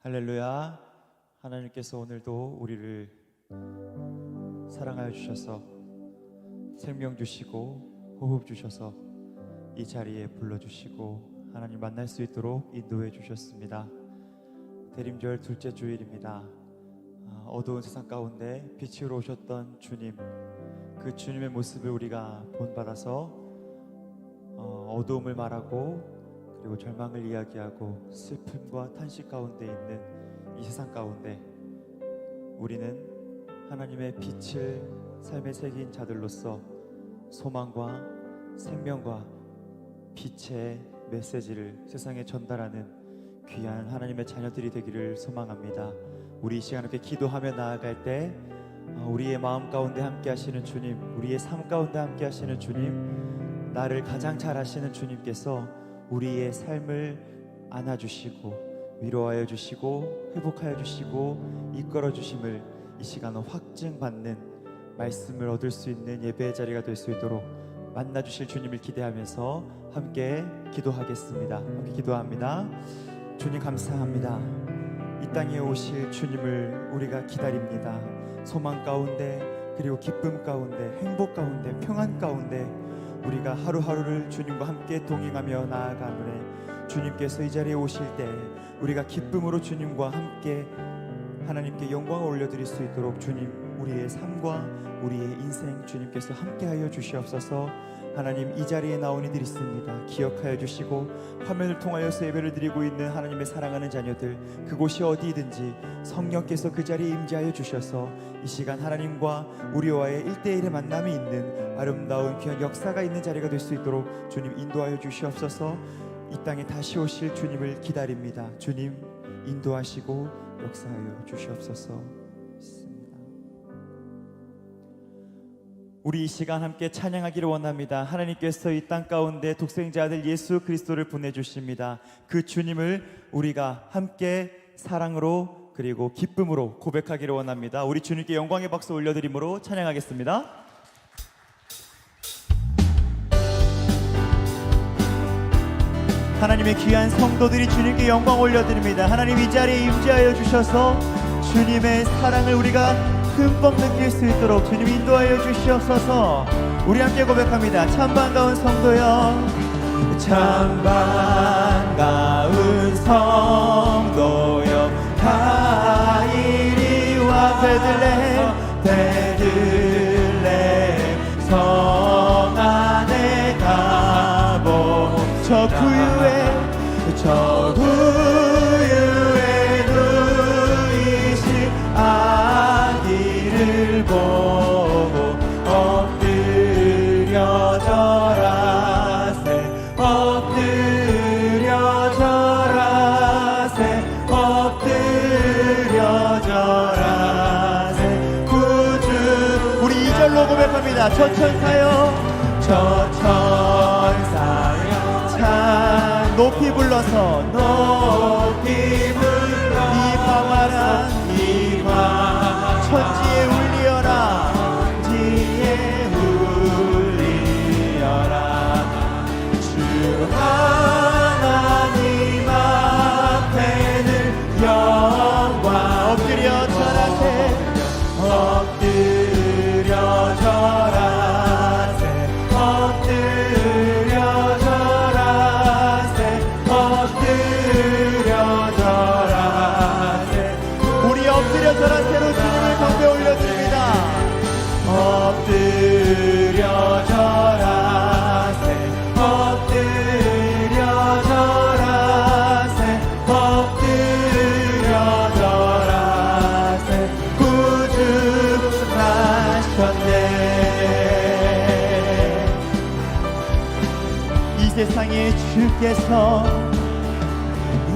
할렐루야. 하나님께서 오늘도 우리를 사랑하여 주셔서 생명 주시고 호흡 주셔서 이 자리에 불러주시고 하나님 만날 수 있도록 인도해 주셨습니다. 대림절 둘째 주일입니다. 어두운 세상 가운데 빛으로 오셨던 주님, 그 주님의 모습을 우리가 본받아서 어두움을 말하고 그리고 절망을 이야기하고 슬픔과 탄식 가운데 있는 이 세상 가운데 우리는 하나님의 빛을 삶에 새긴 자들로서 소망과 생명과 빛의 메시지를 세상에 전달하는 귀한 하나님의 자녀들이 되기를 소망합니다. 우리 이 시간 이렇게 기도하며 나아갈 때 우리의 마음 가운데 함께 하시는 주님, 우리의 삶 가운데 함께 하시는 주님, 나를 가장 잘 아시는 주님께서 우리의 삶을 안아주시고 위로하여 주시고 회복하여 주시고 이끌어 주심을 이 시간은 확증받는 말씀을 얻을 수 있는 예배의 자리가 될 수 있도록 만나 주실 주님을 기대하면서 함께 기도하겠습니다. 함께 기도합니다. 주님 감사합니다. 이 땅에 오실 주님을 우리가 기다립니다. 소망 가운데 그리고 기쁨 가운데 행복 가운데 평안 가운데 우리가 하루하루를 주님과 함께 동행하며 나아가노니 주님께서 이 자리에 오실 때 우리가 기쁨으로 주님과 함께 하나님께 영광을 올려드릴 수 있도록 주님, 우리의 삶과 우리의 인생 주님께서 함께하여 주시옵소서. 하나님, 이 자리에 나온 이들 있습니다. 기억하여 주시고 화면을 통하여서 예배를 드리고 있는 하나님의 사랑하는 자녀들, 그곳이 어디든지 성령께서 그 자리에 임재하여 주셔서 이 시간 하나님과 우리와의 1대1의 만남이 있는 아름다운 귀한 역사가 있는 자리가 될 수 있도록 주님 인도하여 주시옵소서. 이 땅에 다시 오실 주님을 기다립니다. 주님 인도하시고 역사하여 주시옵소서. 우리 이 시간 함께 찬양하기를 원합니다. 하나님께서 이 땅 가운데 독생자 아들 예수 그리스도를 보내주십니다. 그 주님을 우리가 함께 사랑으로 그리고 기쁨으로 고백하기를 원합니다. 우리 주님께 영광의 박수 올려드림으로 찬양하겠습니다. 하나님의 귀한 성도들이 주님께 영광 올려드립니다. 하나님 이 자리에 임재하여 주셔서 주님의 사랑을 우리가 흠뻑 느낄 수 있도록 주님 인도하여 주시옵소서. 우리 함께 고백합니다. 참 반가운 성도여, 참 반가운 성도여, 다 이리와 베들레헴 성 안에 가보. 저 구유에 누이신 아기를 보고 엎드려 절하세, 엎드려 절하세, 엎드려 절하세. 구주, 우리 2절로 고백합니다. 저 천사여, 저 천사여, 참 높이 불러서 높이 불러 이 광활한 이 광 천지에 울리어라, 천지에 울리어라. 주 하나님 앞에는 영광. 엎드려 절하세, 엎드려 절하세, 엎드려 절하세, 엎드려 절하세. 우리 엎드려 절하세로 주님을 경배 올려드립니다. 엎드려 절하세, 엎드려 절하세, 엎드려 절하세. 구주 나셨네. 이 세상에 주께서,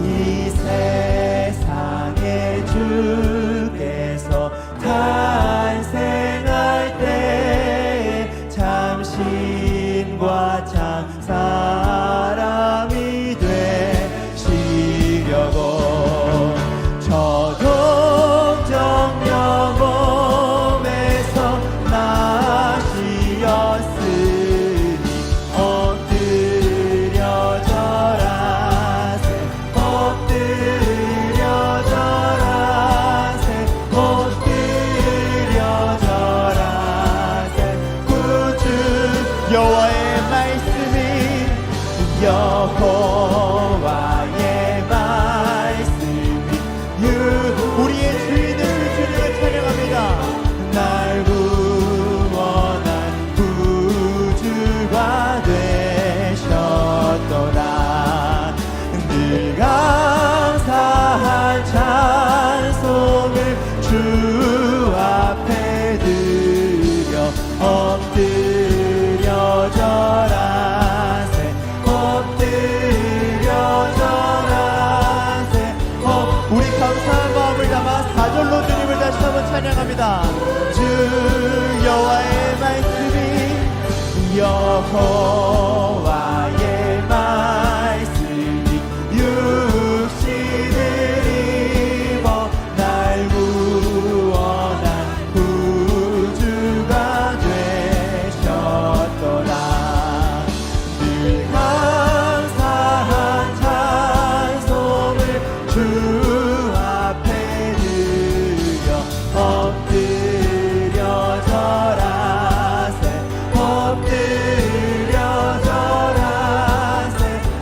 이 세상에 주께서 탄생할 때 참신과 참 사람이 되시려고 저동정 영혼에서 나시었으니 엎드려 절하세, 엎드려 절하세. 여호와의 말씀이 우리의 주인은 그 주님을 찬양합니다. 날 구원한 구주가 되셨도다. 늘 감사한 찬송을 주 앞에 드려 엎드려 절하세 엎드려 절하세. 우리 감사한 마음을 담아 사절로 주님을 다시 한번 찬양합니다. 주 여호와의 말씀이 여호와의 말씀이 육신을 입어 날 구원한 구주가 되셨도다. 늘 감사한 찬송을 주 앞에 드려 엎드려 절하세 엎드려 절하세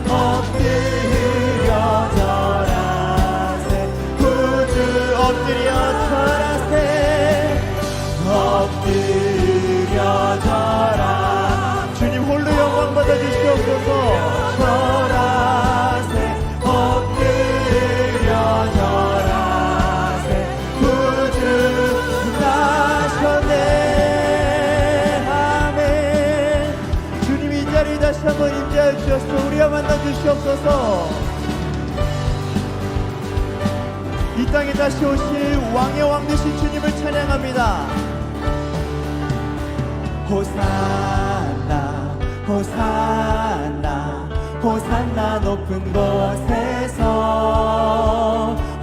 엎드려 절하세 구주 엎드려 절하세 엎드려 절하. 주님 홀로 영광 받아주시옵소서. 절하세 엎드려 절하세 구주 나셨네. 아멘. 주님 이 자리 다시 한번 임재하여 주셔서 우리와 만나 주시옵소서. 이 땅에 다시 오실 왕의 왕 되신 주님을 찬양합니다. 호산나 호산나 호산나 높은 곳에서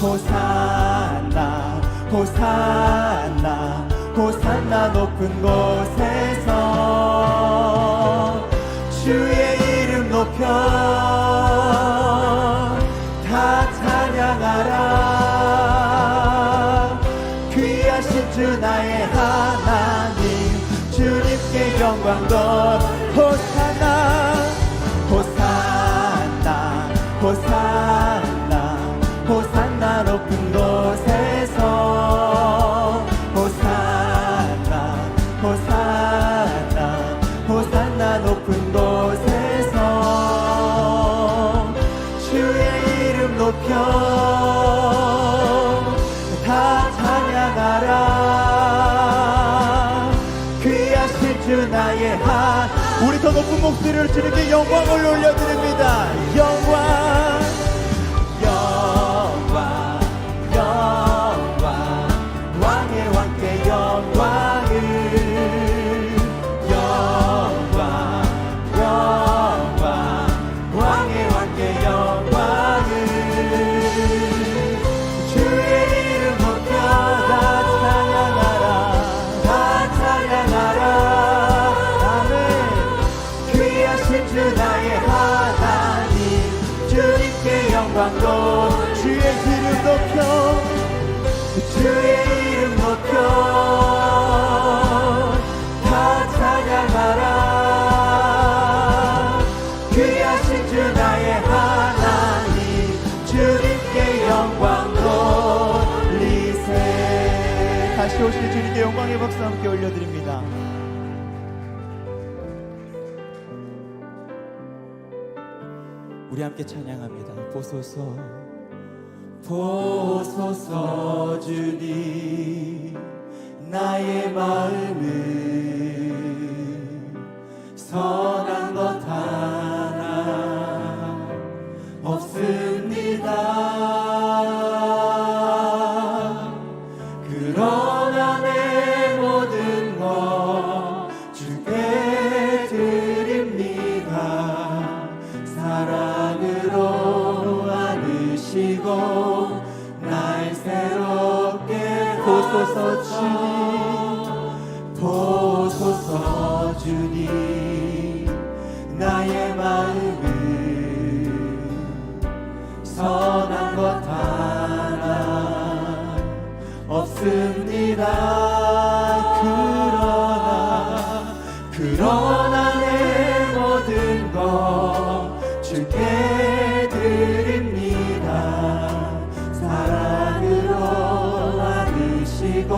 호산나 호산나 호산나 높은 곳에서 주의 이름 높여 다 찬양하라. 귀하신 주 나의 하나님 주님께 영광도. 호산나 호산나 호산나 호산나 높은 곳에서 호산나 호산나 호산나 높은 곳에서 주의 이름 높여 다 찬양하라. 귀하신 주 나의 우리 더 높은 목소리를 주님께 영광을 올려드립니다. 영광 영광 영광 왕의 왕께 영광을 영광 영광 왕의 왕께 영광을 주의 이름 높여 다 찬양하라 다 찬양하라. 주 나의 하나님 주님께 영광도. 주의 이름 높여 주의 이름 높여 다 찬양하라. 귀하신 주 나의 하나님 주님께 영광 돌리세. 다시 오실 주님께 영광의 박수 함께 올려드립니다. 우리 함께 찬양합니다. 보소서 보소서 주님 나의 마음을 선한 것 하나 없습니다. 그러나 내 모든 것 주께 드립니다. 사랑으로 안으시고 날 새롭게 보소서 주님 보소서 주님 나의 마음을 선한 것 하나 없습니다. 그러나 내 모든 것 주께 드립니다. 사랑으로 안으시고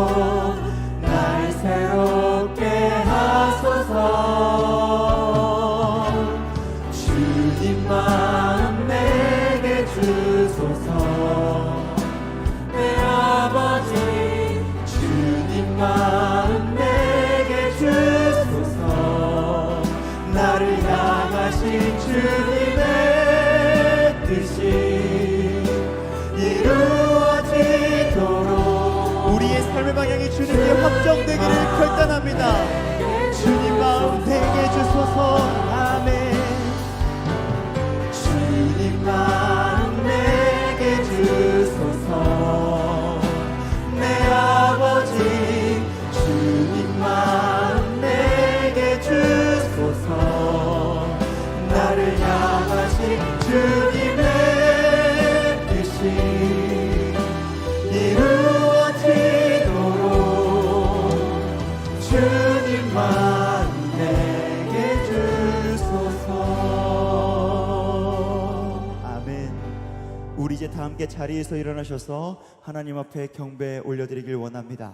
날 새롭게 하소서. 주님 마음 내게 주소서. 내 아버지 주님 마음 내게 주소서. 나를 향하신 주님의 뜻이 이루어지도록 우리의 삶의 방향이 주님께 확정되기를 결단합니다. 주님 마음 내게 주소서. 아멘. 주님 마음 내게 주소서. 내 아버지 주님 마음 내게 주소서. 나를 향하신 주님의 뜻이 이루어지도록 주님 마음 내게 주소서. 아멘. 우리 이제 다 함께 자리에서 일어나셔서 하나님 앞에 경배 올려드리길 원합니다.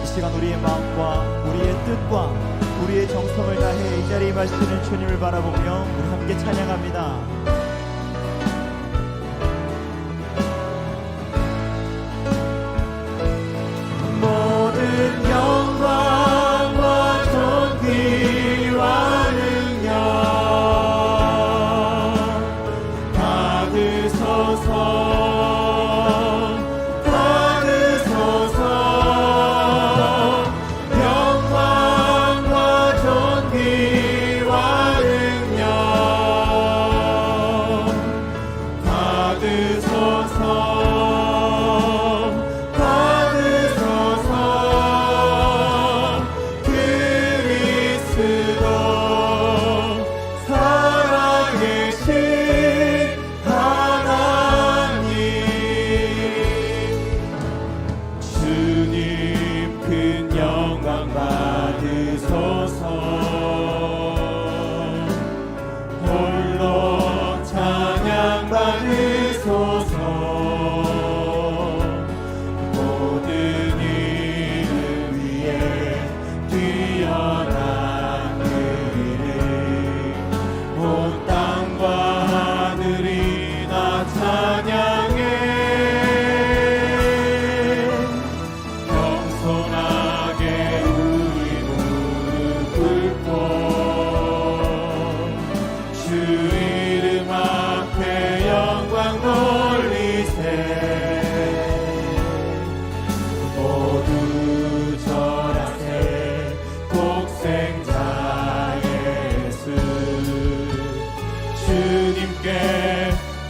이 시간 우리의 마음과 우리의 뜻과 우리의 정성을 다해 이 자리에 마시는 주님을 바라보며 우리 함께 찬양합니다. 모든 영광과 존귀와 능력 받으소서. 받으소서. 영광과 존귀와 능력 받으소서. 주님께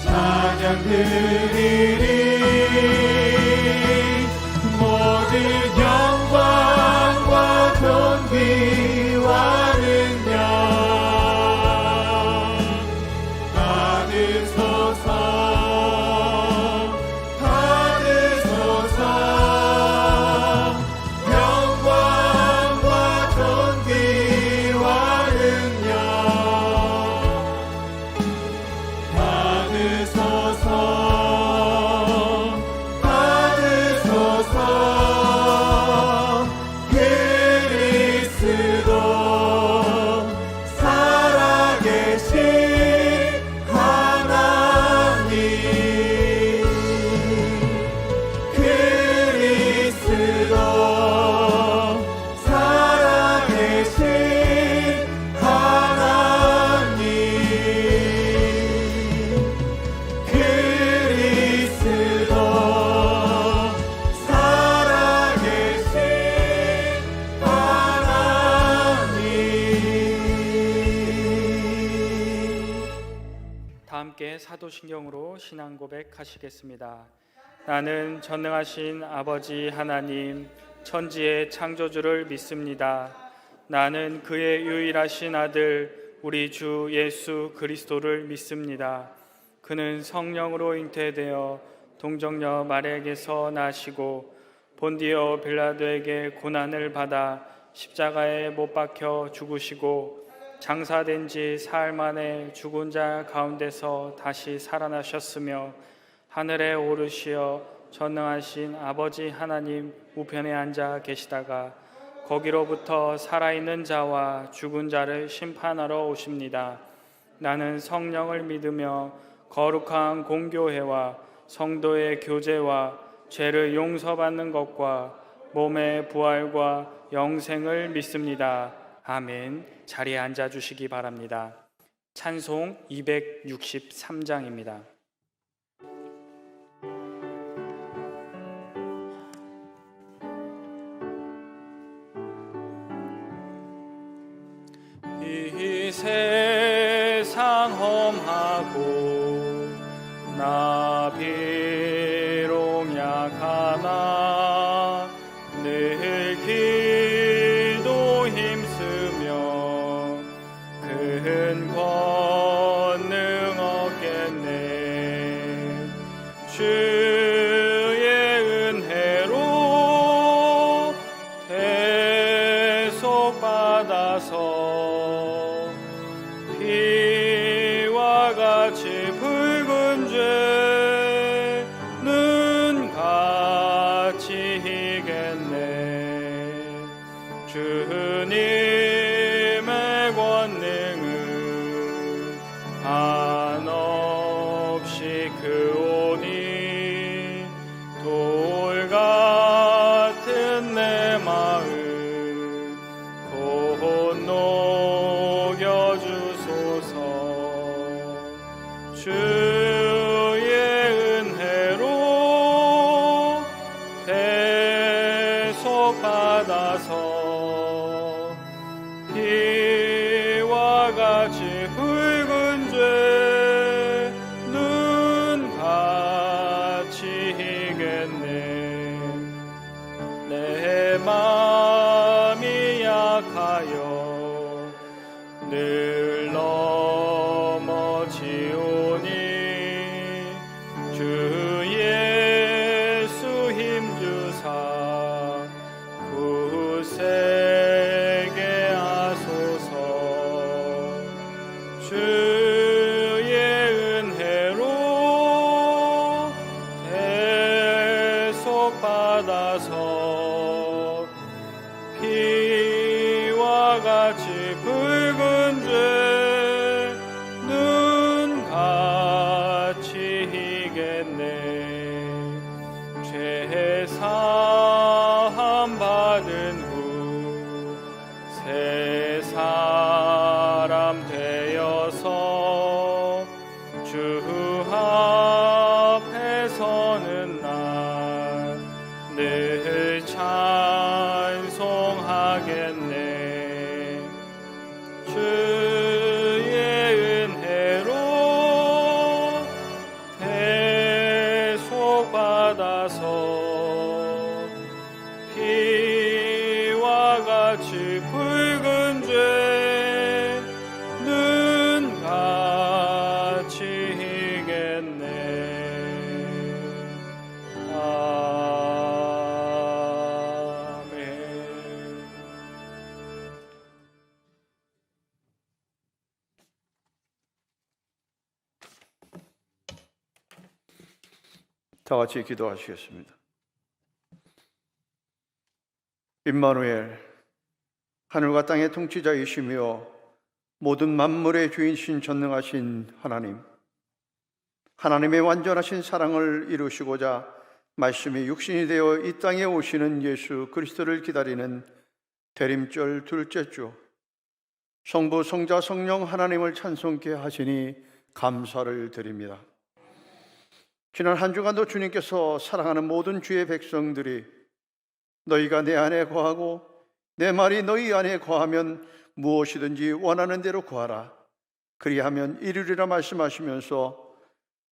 찬양 드리리. 모든 영광과 존귀와 능력 받으소서. 받으소서. 영광과 존귀와 능력 받으소서. 받으소서. 그리스도 살아계신 하나님. 그리스도 살아계신 하나님. 그리스도 살아계신 하나님. 다 함께 사도신경으로 신앙 고백하시겠습니다. 나는 전능하신 아버지 하나님 천지의 창조주를 믿습니다. 나는 그의 유일하신 아들 우리 주 예수 그리스도를 믿습니다. 그는 성령으로 잉태되어 동정녀 마리아에게서 나시고 본디오 빌라도에게 고난을 받아 십자가에 못 박혀 죽으시고 장사된 지 사흘 만에 죽은 자 가운데서 다시 살아나셨으며 하늘에 오르시어 전능하신 아버지 하나님 우편에 앉아 계시다가 거기로부터 살아있는 자와 죽은 자를 심판하러 오십니다. 나는 성령을 믿으며 거룩한 공교회와 성도의 교제와 죄를 용서받는 것과 몸의 부활과 영생을 믿습니다. 아멘. 자리에 앉아 주시기 바랍니다. 찬송 263장입니다. 이 세상 험하고 나 비록 약하나 늘 기도 힘쓰며 큰 권능 얻겠네. 주의 은혜로 대속받아서 피와 같이 붉은 죄는 같이 이겼네. 주님의 권능은 한없이 크오니 돌 같은 내 마음 곧 녹여주소서. 주의 은혜로 대속받아서 피와 같이 붉은 죄는 같이 이겼네. 내 마음이 약하여 늘 넘어지오니 주 예수 힘주사 굳세게 하소서. 주의 은혜로 대속받아서 피와 같이 붉은 죄는 같이 이겼네. 죄 사함 받은 후 새 사람 되어서 주 앞에 서는 날 늘 찬송하겠네. 주의 은혜로 대속받아서 피와 같이 붉은 죄는 같이 이겼네. 아멘. 다 같이 기도하시겠습니다. 임마누엘, 하늘과 땅의 통치자이시며 모든 만물의 주인신 전능하신 하나님, 하나님의 완전하신 사랑을 이루시고자 말씀이 육신이 되어 이 땅에 오시는 예수 그리스도를 기다리는 대림절 둘째 주, 성부, 성자, 성령 하나님을 찬송케 하시니 감사를 드립니다. 지난 한 주간도 주님께서 사랑하는 모든 주의 백성들이 너희가 내 안에 거하고 내 말이 너희 안에 거하면 무엇이든지 원하는 대로 구하라, 그리하면 이루리라 말씀하시면서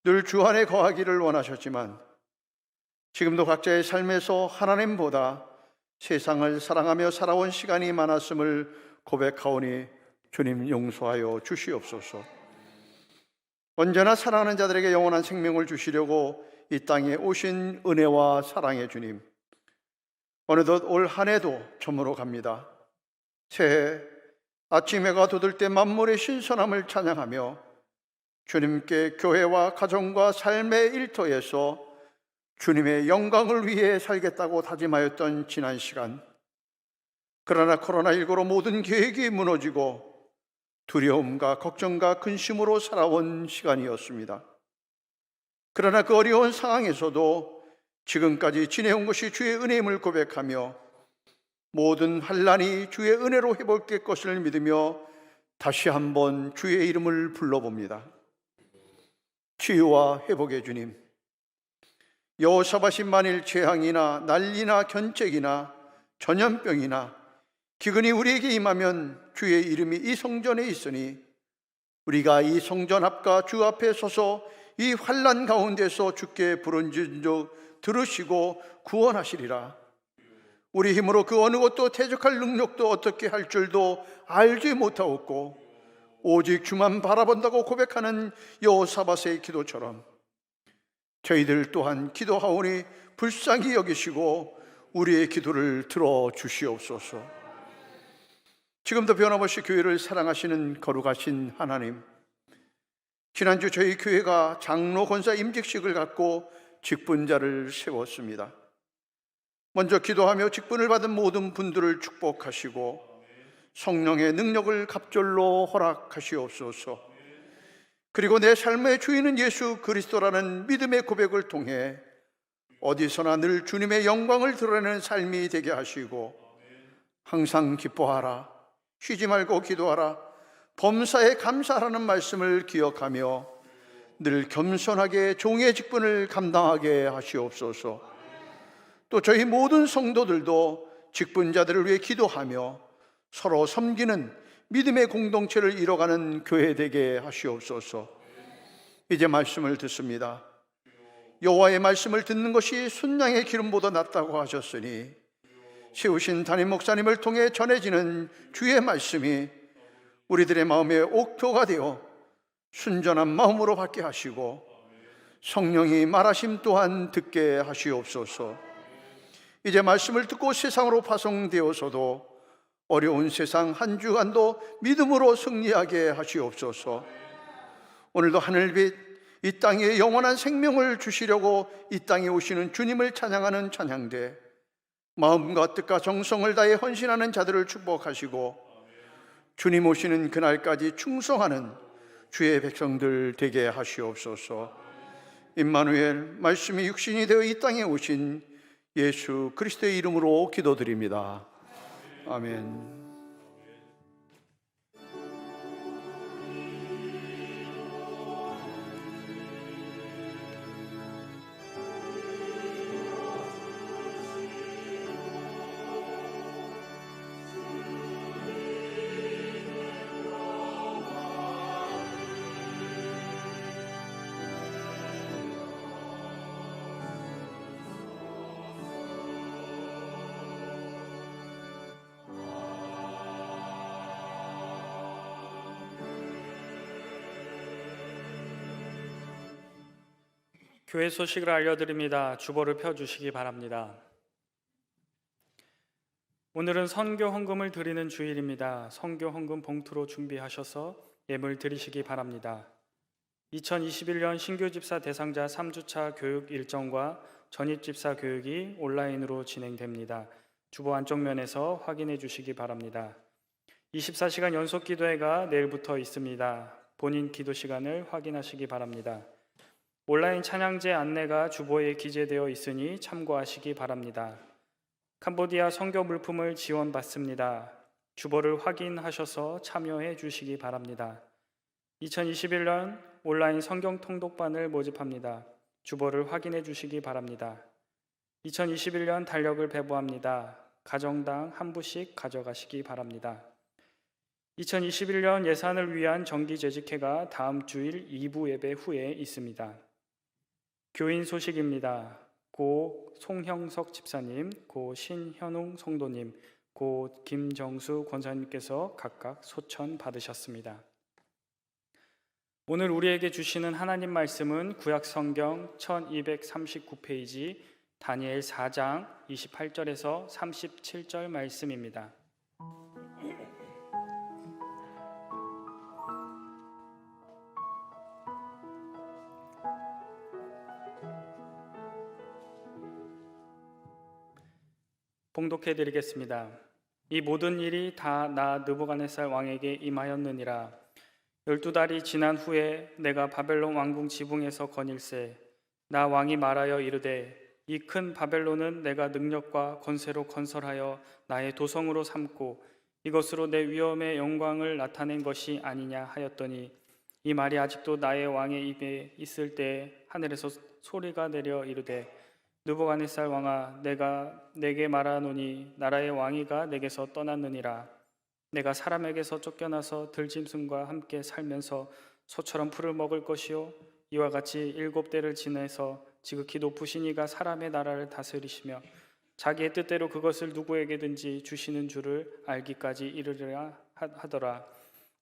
늘 주 안에 거하기를 원하셨지만 지금도 각자의 삶에서 하나님보다 세상을 사랑하며 살아온 시간이 많았음을 고백하오니 주님 용서하여 주시옵소서. 언제나 사랑하는 자들에게 영원한 생명을 주시려고 이 땅에 오신 은혜와 사랑의 주님, 어느덧 올 한 해도 저물어 갑니다. 새해 아침 해가 돋을 때 만물의 신선함을 찬양하며 주님께 교회와 가정과 삶의 일터에서 주님의 영광을 위해 살겠다고 다짐하였던 지난 시간, 그러나 코로나19로 모든 계획이 무너지고 두려움과 걱정과 근심으로 살아온 시간이었습니다. 그러나 그 어려운 상황에서도 지금까지 지내온 것이 주의 은혜임을 고백하며 모든 환난이 주의 은혜로 회복될 것을 믿으며 다시 한번 주의 이름을 불러봅니다. 치유와 회복의 주님, 여호사밧이 만일 재앙이나 난리나 견책이나 전염병이나 기근이 우리에게 임하면 주의 이름이 이 성전에 있으니 우리가 이 성전 앞과 주 앞에 서서 이 환난 가운데서 주께 부르짖은즉 들으시고 구원하시리라. 우리 힘으로 그 어느 것도 대적할 능력도 어떻게 할 줄도 알지 못하옵고 오직 주만 바라본다고 고백하는 여호사밧의 기도처럼 저희들 또한 기도하오니 불쌍히 여기시고 우리의 기도를 들어주시옵소서. 지금도 변함없이 교회를 사랑하시는 거룩하신 하나님, 지난주 저희 교회가 장로 권사 임직식을 갖고 직분자를 세웠습니다. 먼저 기도하며 직분을 받은 모든 분들을 축복하시고 성령의 능력을 갑절로 허락하시옵소서. 그리고 내 삶의 주인은 예수 그리스도라는 믿음의 고백을 통해 어디서나 늘 주님의 영광을 드러내는 삶이 되게 하시고 항상 기뻐하라, 쉬지 말고 기도하라, 범사에 감사하라는 말씀을 기억하며 늘 겸손하게 종의 직분을 감당하게 하시옵소서. 또 저희 모든 성도들도 직분자들을 위해 기도하며 서로 섬기는 믿음의 공동체를 이뤄가는 교회 되게 하시옵소서. 이제 말씀을 듣습니다. 여호와의 말씀을 듣는 것이 순양의 기름보다 낫다고 하셨으니 세우신 담임 목사님을 통해 전해지는 주의 말씀이 우리들의 마음에 옥토가 되어 순전한 마음으로 받게 하시고 성령이 말하심 또한 듣게 하시옵소서. 이제 말씀을 듣고 세상으로 파송되어서도 어려운 세상 한 주간도 믿음으로 승리하게 하시옵소서. 오늘도 하늘빛 이 땅에 영원한 생명을 주시려고 이 땅에 오시는 주님을 찬양하는 찬양대, 마음과 뜻과 정성을 다해 헌신하는 자들을 축복하시고 주님 오시는 그날까지 충성하는 주의 백성들 되게 하시옵소서. 임마누엘, 말씀이 육신이 되어 이 땅에 오신 예수 그리스도의 이름으로 기도드립니다. 아멘. 교회 소식을 알려드립니다. 주보를 펴주시기 바랍니다. 오늘은 선교 헌금을 드리는 주일입니다. 선교 헌금 봉투로 준비하셔서 예물 드리시기 바랍니다. 2021년 신규 집사 대상자 3주차 교육 일정과 전입 집사 교육이 온라인으로 진행됩니다. 주보 안쪽면에서 확인해 주시기 바랍니다. 24시간 연속 기도회가 내일부터 있습니다. 본인 기도 시간을 확인하시기 바랍니다. 온라인 찬양제 안내가 주보에 기재되어 있으니 참고하시기 바랍니다. 캄보디아 선교 물품을 지원받습니다. 주보를 확인하셔서 참여해 주시기 바랍니다. 2021년 온라인 성경 통독반을 모집합니다. 주보를 확인해 주시기 바랍니다. 2021년 달력을 배부합니다. 가정당 한 부씩 가져가시기 바랍니다. 2021년 예산을 위한 정기재직회가 다음 주일 2부 예배 후에 있습니다. 교인 소식입니다. 고 송형석 집사님, 고 신현웅 성도님, 고 김정수 권사님께서 각각 소천 받으셨습니다. 오늘 우리에게 주시는 하나님 말씀은 구약성경 1239페이지 다니엘 4장 28절에서 37절 말씀입니다. 봉독해 드리겠습니다. 이 모든 일이 다 나 느부갓네살 왕에게 임하였느니라. 12달이 지난 후에 내가 바벨론 왕궁 지붕에서 거닐세 나 왕이 말하여 이르되 이 큰 바벨론은 내가 능력과 권세로 건설하여 나의 도성으로 삼고 이것으로 내 위엄의 영광을 나타낸 것이 아니냐 하였더니 이 말이 아직도 나의 왕의 입에 있을 때 하늘에서 소리가 내려 이르되 느부갓네살 왕아 내가 내게 말하노니 나라의 왕위가 내게서 떠났느니라. 내가 사람에게서 쫓겨나서 들짐승과 함께 살면서 소처럼 풀을 먹을 것이요 이와 같이 7대를 지내서 지극히 높으신 이가 사람의 나라를 다스리시며 자기의 뜻대로 그것을 누구에게든지 주시는 줄을 알기까지 이르리라 하더라.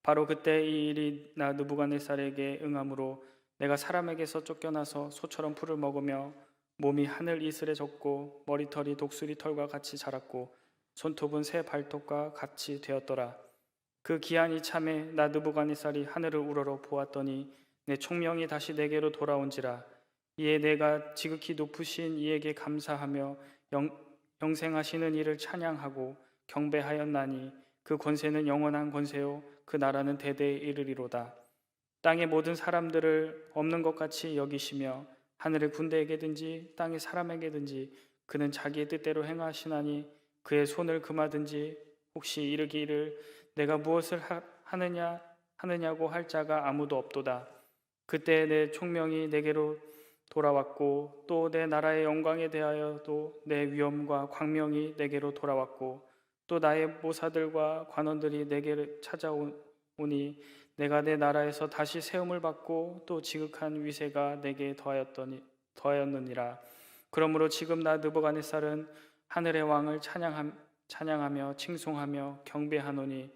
바로 그때 이 일이 나 느부갓네살에게 응함으로 내가 사람에게서 쫓겨나서 소처럼 풀을 먹으며 몸이 하늘 이슬에 젖고 머리털이 독수리 털과 같이 자랐고 손톱은 새 발톱과 같이 되었더라. 그 기한이 참에 나 느부갓네살이 하늘을 우러러 보았더니 내 총명이 다시 내게로 돌아온지라. 이에 내가 지극히 높으신 이에게 감사하며 영생하시는 이를 찬양하고 경배하였나니 그 권세는 영원한 권세요 그 나라는 대대에 이르리로다. 땅의 모든 사람들을 없는 것 같이 여기시며 하늘의 군대에게든지 땅의 사람에게든지 그는 자기의 뜻대로 행하시나니 그의 손을 금하든지 혹시 이르기를 내가 무엇을 하느냐고 할 자가 아무도 없도다. 그때 내 총명이 내게로 돌아왔고 또 내 나라의 영광에 대하여도 내 위엄과 광명이 내게로 돌아왔고 또 나의 모사들과 관원들이 내게 찾아오니 내가 내 나라에서 다시 세움을 받고 또 지극한 위세가 내게 더하였느니라. 그러므로 지금 나 느부갓네살은 하늘의 왕을 찬양하며 칭송하며 경배하노니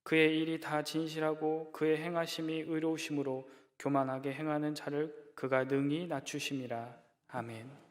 그의 일이 다 진실하고 그의 행하심이 의로우심으로 교만하게 행하는 자를 그가 능히 낮추심이라. 아멘.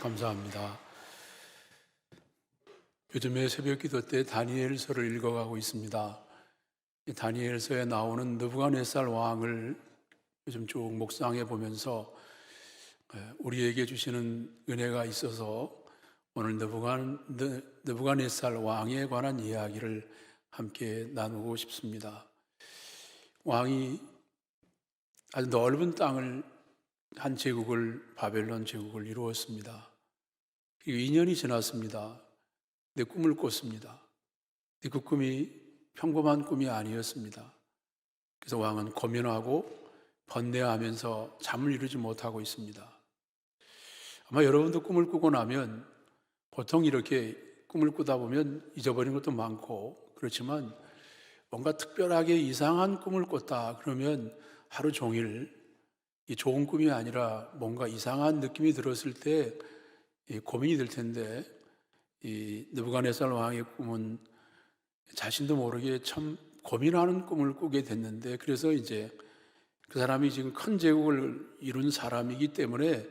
감사합니다. 요즘에 새벽 기도 때 다니엘서를 읽어가고 있습니다. 이 다니엘서에 나오는 느부갓네살 왕을 요즘 쭉 묵상해 보면서 우리에게 주시는 은혜가 있어서 오늘 느부갓네살 왕에 관한 이야기를 함께 나누고 싶습니다. 왕이 아주 넓은 땅을 한 제국을 바벨론 제국을 이루었습니다. 그리고 2년이 지났습니다. 내 꿈을 꿨습니다. 근데 그 꿈이 평범한 꿈이 아니었습니다. 그래서 왕은 고민하고 번뇌하면서 잠을 이루지 못하고 있습니다. 아마 여러분도 꿈을 꾸고 나면 보통 이렇게 꿈을 꾸다 보면 잊어버린 것도 많고 그렇지만 뭔가 특별하게 이상한 꿈을 꿨다 그러면 하루 종일 이 좋은 꿈이 아니라 뭔가 이상한 느낌이 들었을 때 고민이 될 텐데 이 느부갓네살 왕의 꿈은 자신도 모르게 참 고민하는 꿈을 꾸게 됐는데 그래서 이제 그 사람이 지금 큰 제국을 이룬 사람이기 때문에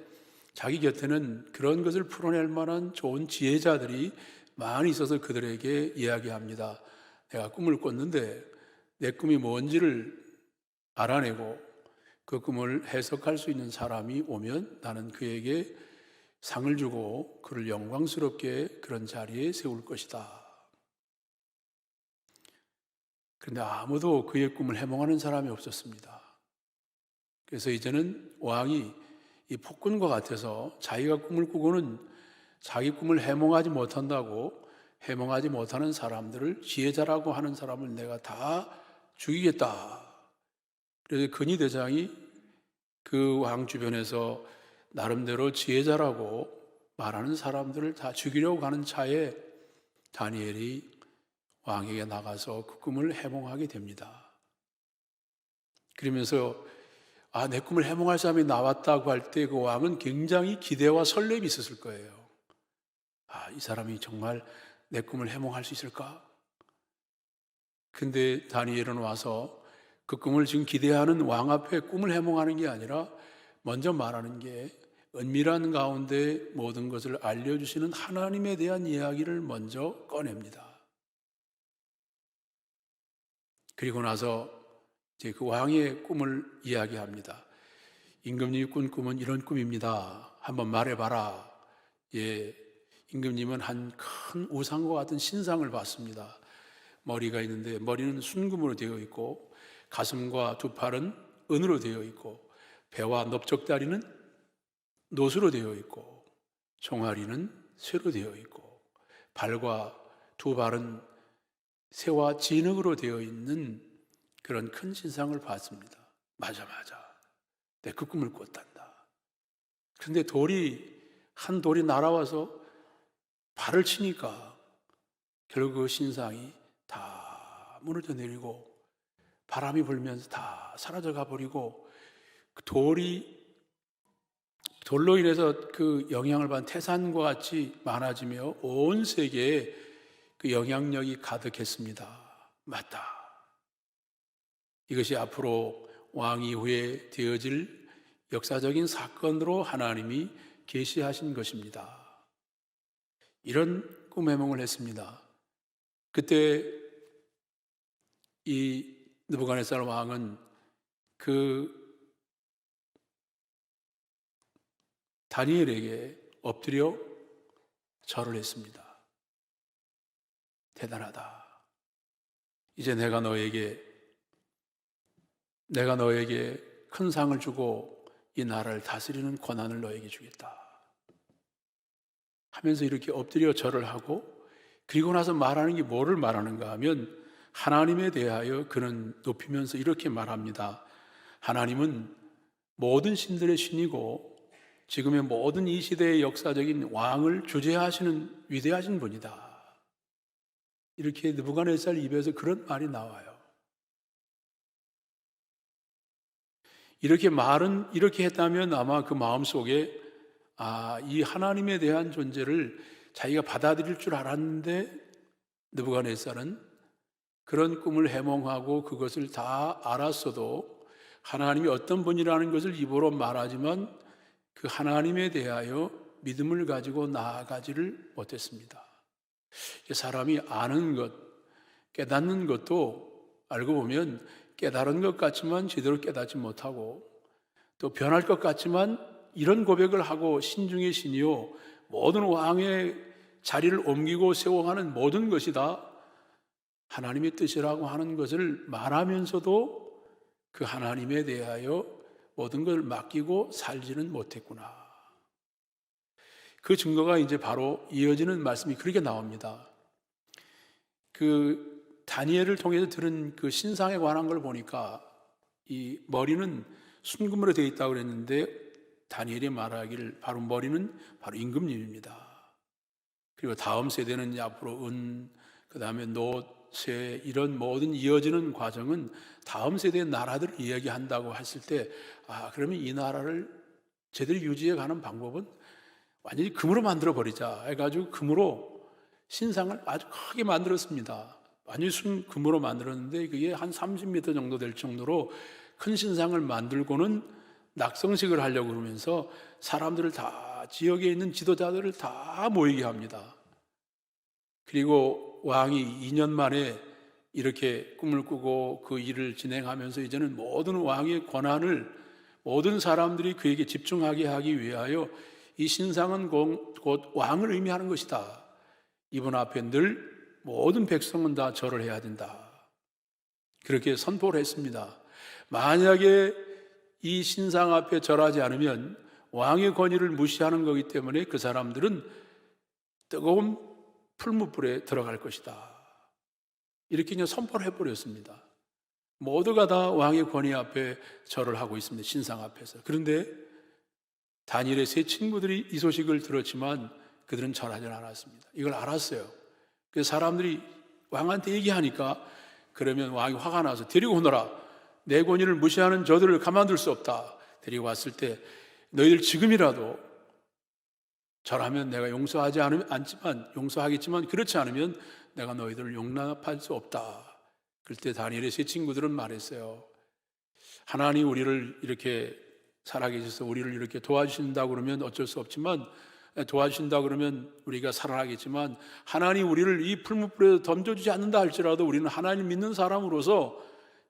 자기 곁에는 그런 것을 풀어낼 만한 좋은 지혜자들이 많이 있어서 그들에게 이야기합니다. 내가 꿈을 꿨는데 내 꿈이 뭔지를 알아내고 그 꿈을 해석할 수 있는 사람이 오면 나는 그에게 상을 주고 그를 영광스럽게 그런 자리에 세울 것이다. 그런데 아무도 그의 꿈을 해몽하는 사람이 없었습니다. 그래서 이제는 왕이 이 폭군과 같아서 자기가 꿈을 꾸고는 자기 꿈을 해몽하지 못한다고 해몽하지 못하는 사람들을 지혜자라고 하는 사람을 내가 다 죽이겠다. 그래서 근위대장이 그 왕 주변에서 나름대로 지혜자라고 말하는 사람들을 다 죽이려고 하는 차에 다니엘이 왕에게 나가서 그 꿈을 해몽하게 됩니다. 그러면서 내 꿈을 해몽할 사람이 나왔다고 할 때 그 왕은 굉장히 기대와 설렘이 있었을 거예요. 이 사람이 정말 내 꿈을 해몽할 수 있을까? 근데 다니엘은 와서 그 꿈을 지금 기대하는 왕 앞에 꿈을 해몽하는 게 아니라 먼저 말하는 게 은밀한 가운데 모든 것을 알려주시는 하나님에 대한 이야기를 먼저 꺼냅니다. 그리고 나서 이제 그 왕의 꿈을 이야기합니다. 임금님이 꾼 꿈은 이런 꿈입니다. 한번 말해봐라. 임금님은 한 큰 우상과 같은 신상을 봤습니다. 머리가 있는데 머리는 순금으로 되어 있고 가슴과 두 팔은 은으로 되어 있고 배와 넓적다리는 노수로 되어 있고 종아리는 쇠로 되어 있고 발과 두 발은 새와 진흙으로 되어 있는 그런 큰 신상을 봤습니다. 맞아. 내 그 꿈을 꿨단다. 그런데 한 돌이 날아와서 발을 치니까 결국 그 신상이 다 무너져 내리고 바람이 불면서 다 사라져가 버리고 그 돌로 인해서 그 영향을 받은 태산과 같이 많아지며 온 세계에 그 영향력이 가득했습니다. 맞다. 이것이 앞으로 왕 이후에 되어질 역사적인 사건으로 하나님이 계시하신 것입니다. 이런 꿈 해몽을 했습니다. 그때 이 느부갓네살 왕은 그 다니엘에게 엎드려 절을 했습니다. 대단하다. 이제 내가 너에게 큰 상을 주고 이 나라를 다스리는 권한을 너에게 주겠다 하면서 이렇게 엎드려 절을 하고 그리고 나서 말하는 게 뭐를 말하는가 하면 하나님에 대하여 그는 높이면서 이렇게 말합니다. 하나님은 모든 신들의 신이고 지금의 모든 이 시대의 역사적인 왕을 주재하시는 위대하신 분이다. 이렇게 느부갓네살 입에서 그런 말이 나와요. 이렇게 했다면 아마 그 마음속에 이 하나님에 대한 존재를 자기가 받아들일 줄 알았는데 느부갓네살은 그런 꿈을 해몽하고 그것을 다 알았어도 하나님이 어떤 분이라는 것을 입으로 말하지만 그 하나님에 대하여 믿음을 가지고 나아가지를 못했습니다. 사람이 아는 것, 깨닫는 것도 알고 보면 깨달은 것 같지만 제대로 깨닫지 못하고, 또 변할 것 같지만 이런 고백을 하고 신중의 신이요 모든 왕의 자리를 옮기고 세워가는 모든 것이 다 하나님의 뜻이라고 하는 것을 말하면서도 그 하나님에 대하여 모든 걸 맡기고 살지는 못했구나. 그 증거가 이제 바로 이어지는 말씀이 그렇게 나옵니다. 그 다니엘을 통해서 들은 그 신상에 관한 걸 보니까 이 머리는 순금으로 되어 있다고 그랬는데, 다니엘이 말하기를 바로 머리는 바로 임금님입니다. 그리고 다음 세대는 이제 앞으로 은, 그 다음에 노, 세, 이런 모든 이어지는 과정은 다음 세대의 나라들을 이야기한다고 했을 때, 그러면 이 나라를 제대로 유지해 가는 방법은 완전히 금으로 만들어 버리자 해가지고 금으로 신상을 아주 크게 만들었습니다. 완전히 순금으로 만들었는데 그게 한 30m 정도 될 정도로 큰 신상을 만들고는 낙성식을 하려고 그러면서 사람들을 다, 지역에 있는 지도자들을 다 모이게 합니다. 그리고 왕이 2년 만에 이렇게 꿈을 꾸고 그 일을 진행하면서 이제는 모든 왕의 권한을 모든 사람들이 그에게 집중하게 하기 위하여 이 신상은 곧 왕을 의미하는 것이다. 이분 앞에 늘 모든 백성은 다 절을 해야 된다. 그렇게 선포를 했습니다. 만약에 이 신상 앞에 절하지 않으면 왕의 권위를 무시하는 거기 때문에 그 사람들은 뜨거운 풀무불에 들어갈 것이다. 이렇게 그냥 선포를 해버렸습니다. 모두가 다 왕의 권위 앞에 절을 하고 있습니다. 신상 앞에서. 그런데 다니엘의 세 친구들이 이 소식을 들었지만 그들은 절하지 않았습니다. 이걸 알았어요. 그래서 사람들이 왕한테 얘기하니까, 그러면 왕이 화가 나서 데리고 오너라. 내 권위를 무시하는 저들을 가만둘 수 없다. 데리고 왔을 때 너희들 지금이라도 절하면 내가 용서하겠지만 그렇지 않으면 내가 너희들을 용납할 수 없다. 그때 다니엘의 세 친구들은 말했어요. 하나님 우리를 이렇게 살아계셔서 우리를 이렇게 도와주신다고 그러면 어쩔 수 없지만, 도와주신다 그러면 우리가 살아나겠지만, 하나님 우리를 이 풀무불에 던져주지 않는다 할지라도 우리는 하나님 믿는 사람으로서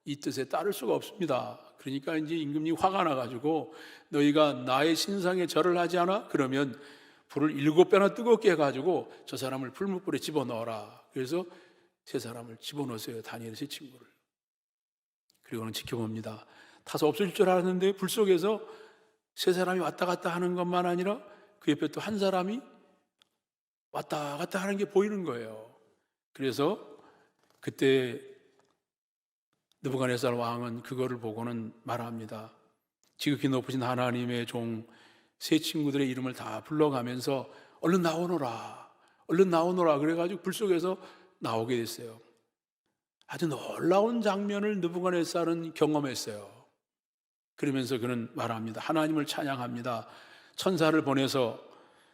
이 뜻에 따를 수가 없습니다. 그러니까 이제 임금님이 화가 나가지고 너희가 나의 신상에 절을 하지 않아? 그러면 불을 7배나 뜨겁게 해가지고 저 사람을 풀무불에 집어넣어라. 그래서 세 사람을 집어넣었어요. 다니엘 세 친구를. 그리고는 지켜봅니다. 타서 없어질 줄 알았는데 불 속에서 세 사람이 왔다 갔다 하는 것만 아니라 그 옆에 또 한 사람이 왔다 갔다 하는 게 보이는 거예요. 그래서 그때 느부갓네살 왕은 그거를 보고는 말합니다. 지극히 높으신 하나님의 종 세 친구들의 이름을 다 불러가면서 얼른 나오너라, 얼른 나오너라 그래가지고 불 속에서 나오게 됐어요. 아주 놀라운 장면을 느부갓네살은 경험했어요. 그러면서 그는 말합니다. 하나님을 찬양합니다. 천사를 보내서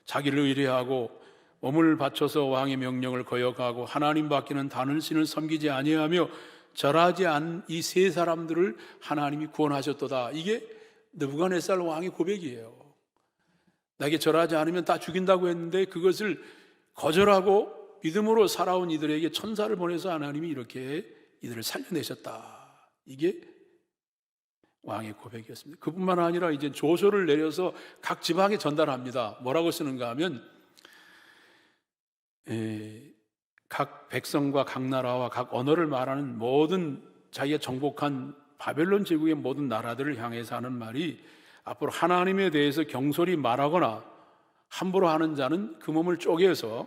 자기를 의뢰하고 몸을 바쳐서 왕의 명령을 거역하고 하나님 밖에는 다른 신을 섬기지 아니하며 절하지 않은 이 세 사람들을 하나님이 구원하셨도다. 이게 느부갓네살 왕의 고백이에요. 나에게 절하지 않으면 다 죽인다고 했는데 그것을 거절하고 믿음으로 살아온 이들에게 천사를 보내서 하나님이 이렇게 이들을 살려내셨다. 이게 왕의 고백이었습니다. 그뿐만 아니라 이제 조서를 내려서 각 지방에 전달합니다. 뭐라고 쓰는가 하면 각 백성과 각 나라와 각 언어를 말하는 모든 자기가 정복한 바벨론 제국의 모든 나라들을 향해서 하는 말이, 앞으로 하나님에 대해서 경솔히 말하거나 함부로 하는 자는 그 몸을 쪼개서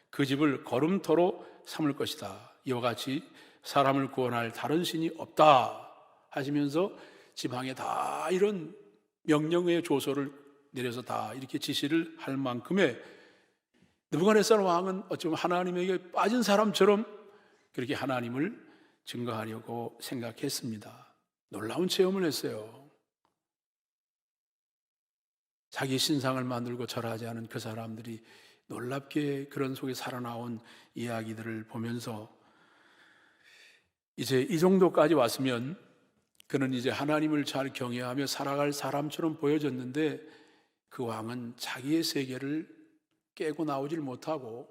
그 집을 거름터로 삼을 것이다. 이와 같이 사람을 구원할 다른 신이 없다 하시면서 지방에 다 이런 명령의 조서를 내려서 다 이렇게 지시를 할 만큼의, 느부갓네살 왕은 어쩌면 하나님에게 빠진 사람처럼 그렇게 하나님을 증거하려고 생각했습니다. 놀라운 체험을 했어요. 자기 신상을 만들고 절하지 않은 그 사람들이 놀랍게 그런 속에 살아나온 이야기들을 보면서 이제 이 정도까지 왔으면 그는 이제 하나님을 잘 경외하며 살아갈 사람처럼 보여졌는데, 그 왕은 자기의 세계를 깨고 나오질 못하고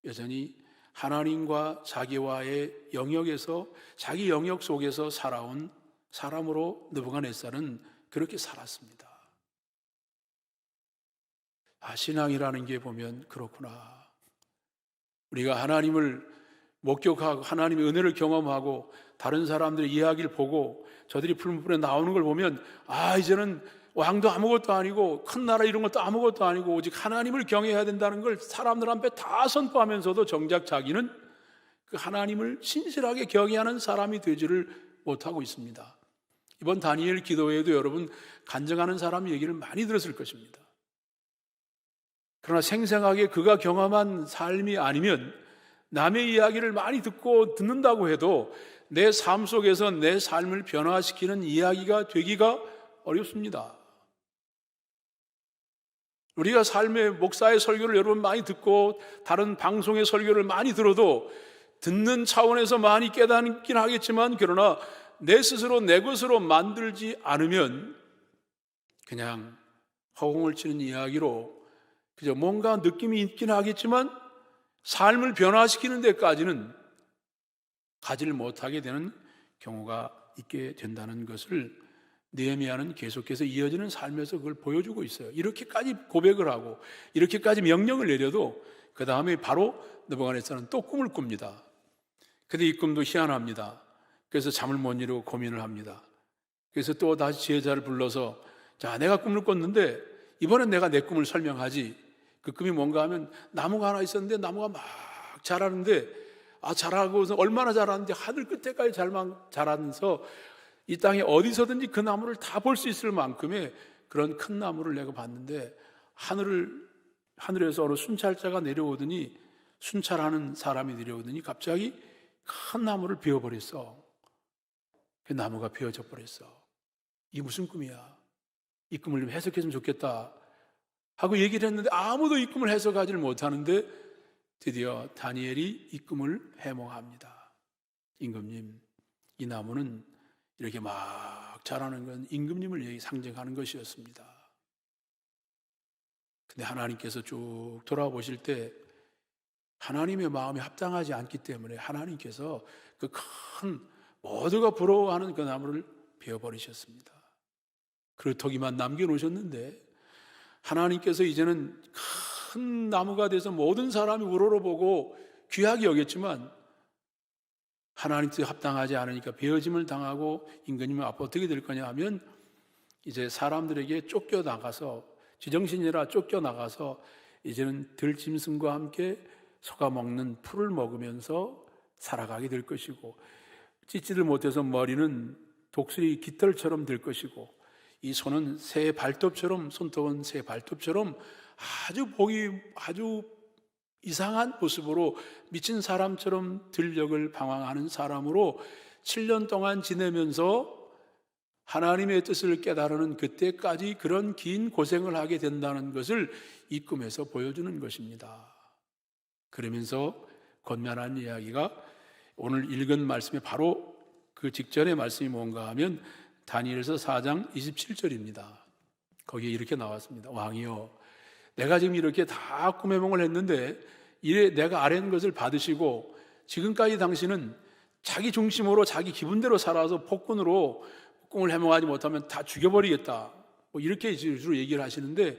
여전히 하나님과 자기와의 영역에서, 자기 영역 속에서 살아온 사람으로 느부갓네살은 그렇게 살았습니다. 신앙이라는 게 보면 그렇구나. 우리가 하나님을 목격하고 하나님의 은혜를 경험하고 다른 사람들의 이야기를 보고 저들이 풀무불에 나오는 걸 보면 이제는 왕도 아무것도 아니고 큰 나라 이런 것도 아무것도 아니고 오직 하나님을 경외해야 된다는 걸 사람들 앞에 다 선포하면서도 정작 자기는 그 하나님을 신실하게 경외하는 사람이 되지를 못하고 있습니다. 이번 다니엘 기도회에도 여러분 간증하는 사람 얘기를 많이 들었을 것입니다. 그러나 생생하게 그가 경험한 삶이 아니면 남의 이야기를 많이 듣는다고 해도 내 삶 속에서 내 삶을 변화시키는 이야기가 되기가 어렵습니다. 우리가 삶의 목사의 설교를 여러분 많이 듣고 다른 방송의 설교를 많이 들어도 듣는 차원에서 많이 깨닫긴 하겠지만 그러나 내 스스로 내 것으로 만들지 않으면 그냥 허공을 치는 이야기로 그저 뭔가 느낌이 있긴 하겠지만 삶을 변화시키는 데까지는 가지를 못하게 되는 경우가 있게 된다는 것을 느헤미야는 계속해서 이어지는 삶에서 그걸 보여주고 있어요. 이렇게까지 고백을 하고 이렇게까지 명령을 내려도 그 다음에 바로 느부갓네살은 또 꿈을 꿉니다. 근데 이 꿈도 희한합니다. 그래서 잠을 못 이루고 고민을 합니다. 그래서 또 다시 지혜자를 불러서 자, 내가 꿈을 꿨는데 이번엔 내가 내 꿈을 설명하지. 그 꿈이 뭔가 하면 나무가 하나 있었는데 나무가 막 자라는데 자라고서 얼마나 자라는지 하늘 끝에까지 자라면서 이 땅에 어디서든지 그 나무를 다 볼 수 있을 만큼의 그런 큰 나무를 내가 봤는데 하늘에서 어느 순찰자가 내려오더니 순찰하는 사람이 내려오더니 갑자기 큰 나무를 베어버렸어. 그 나무가 베어져 버렸어. 이게 무슨 꿈이야? 이 꿈을 좀 해석했으면 좋겠다 하고 얘기를 했는데 아무도 이 꿈을 해석하지를 못하는데 드디어 다니엘이 이 꿈을 해몽합니다. 임금님, 이 나무는 이렇게 막 자라는 건 임금님을 상징하는 것이었습니다. 근데 하나님께서 쭉 돌아보실 때 하나님의 마음에 합당하지 않기 때문에 하나님께서 그 큰 모두가 부러워하는 그 나무를 베어버리셨습니다. 그루터기만 남겨놓으셨는데 하나님께서 이제는 큰 나무가 돼서 모든 사람이 우러러보고 귀하게 여겼지만 하나님께 합당하지 않으니까 베어짐을 당하고 임금님은 앞으로 어떻게 될 거냐 하면 이제 사람들에게 쫓겨나가서 지정신이라 쫓겨나가서 이제는 들짐승과 함께 소가 먹는 풀을 먹으면서 살아가게 될 것이고 찢지를 못해서 머리는 독수리 깃털처럼 될 것이고 이 손은 새 발톱처럼 손톱은 새 발톱처럼 보기 아주 이상한 모습으로 미친 사람처럼 들녘을 방황하는 사람으로 7년 동안 지내면서 하나님의 뜻을 깨달으는 그때까지 그런 긴 고생을 하게 된다는 것을 이 꿈에서 보여주는 것입니다. 그러면서 권면한 이야기가 오늘 읽은 말씀에 바로 그 직전의 말씀이 뭔가 하면 다니엘서 4장 27절입니다. 거기에 이렇게 나왔습니다. 왕이여, 내가 지금 이렇게 다 꿈해몽을 했는데 이래 내가 아뢰는 것을 받으시고 지금까지 당신은 자기 중심으로 자기 기분대로 살아서 폭군으로 꿈을 해몽하지 못하면 다 죽여버리겠다 이렇게 주로 얘기를 하시는데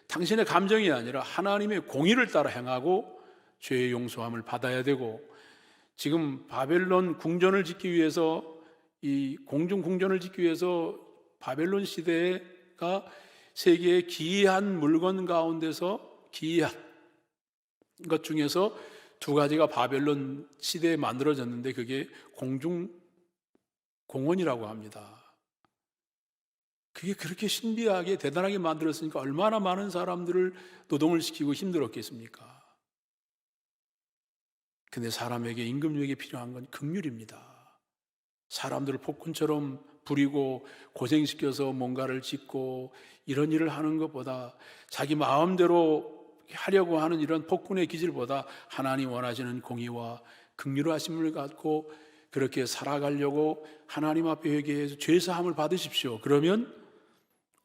당신의 감정이 아니라 하나님의 공의를 따라 행하고 죄의 용서함을 받아야 되고 지금 바벨론 궁전을 짓기 위해서 이 공중 궁전을 짓기 위해서 바벨론 시대가 세계의 기이한 물건 가운데서 기이한 것 중에서 두 가지가 바벨론 시대에 만들어졌는데 그게 공중 공원이라고 합니다. 그게 그렇게 신비하게 대단하게 만들었으니까 얼마나 많은 사람들을 노동을 시키고 힘들었겠습니까? 근데 사람에게 임금에게 필요한 건 긍휼입니다. 사람들을 폭군처럼 부리고 고생시켜서 뭔가를 짓고 이런 일을 하는 것보다 자기 마음대로 하려고 하는 이런 폭군의 기질보다 하나님 원하시는 공의와 긍휼하심을 갖고 그렇게 살아가려고 하나님 앞에 회개해서 죄사함을 받으십시오. 그러면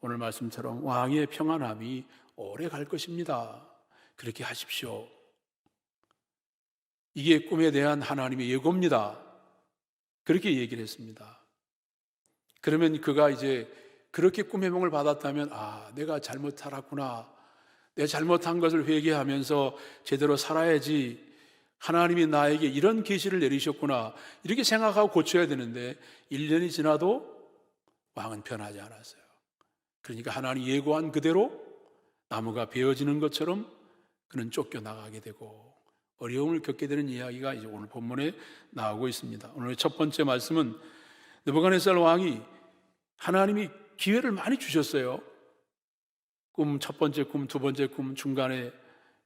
오늘 말씀처럼 왕의 평안함이 오래 갈 것입니다. 그렇게 하십시오. 이게 꿈에 대한 하나님의 예고입니다. 그렇게 얘기를 했습니다. 그러면 그가 이제 그렇게 꿈의 해몽을 받았다면 내가 잘못 살았구나. 내 잘못한 것을 회개하면서 제대로 살아야지. 하나님이 나에게 이런 계시를 내리셨구나. 이렇게 생각하고 고쳐야 되는데 1년이 지나도 왕은 변하지 않았어요. 그러니까 하나님이 예고한 그대로 나무가 베어지는 것처럼 그는 쫓겨나가게 되고 어려움을 겪게 되는 이야기가 이제 오늘 본문에 나오고 있습니다. 오늘 첫 번째 말씀은 느부갓네살 왕이 하나님이 기회를 많이 주셨어요. 첫 번째 꿈, 두 번째 꿈, 중간에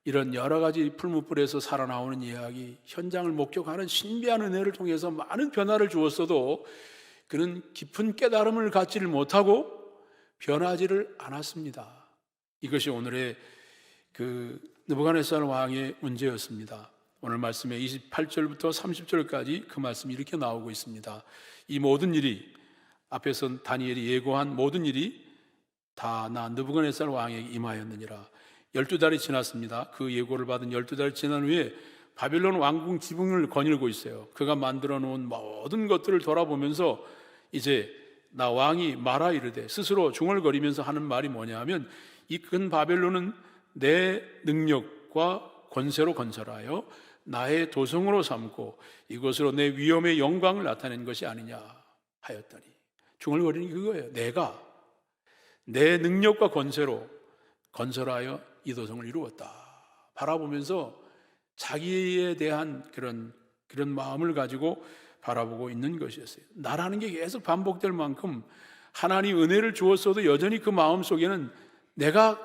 이런 여러 가지 풀무불에서 살아나오는 이야기, 현장을 목격하는 신비한 은혜를 통해서 많은 변화를 주었어도 그는 깊은 깨달음을 갖지를 못하고 변하지를 않았습니다. 이것이 오늘의 느부갓네살 왕의 문제였습니다. 오늘 말씀에 28절부터 30절까지 그 말씀이 이렇게 나오고 있습니다. 이 모든 일이, 앞에서 다니엘이 예고한 모든 일이 다 나 느부갓네살 왕에게 임하였느니라. 12달이 지났습니다. 그 예고를 받은 12달이 지난 후에 바빌론 왕궁 지붕을 거닐고 있어요. 그가 만들어 놓은 모든 것들을 돌아보면서 이제 나 왕이 말하 이르되, 스스로 중얼거리면서 하는 말이 뭐냐 하면, 이 큰 바벨론은 내 능력과 권세로 건설하여 나의 도성으로 삼고 이것으로 내 위엄의 영광을 나타낸 것이 아니냐 하였더니, 중얼거리는 게 그거예요. 내가 내 능력과 권세로 건설하여 이 도성을 이루었다. 바라보면서 자기에 대한 그런 마음을 가지고 바라보고 있는 것이었어요. 나라는 게 계속 반복될 만큼 하나님 은혜를 주었어도 여전히 그 마음 속에는 내가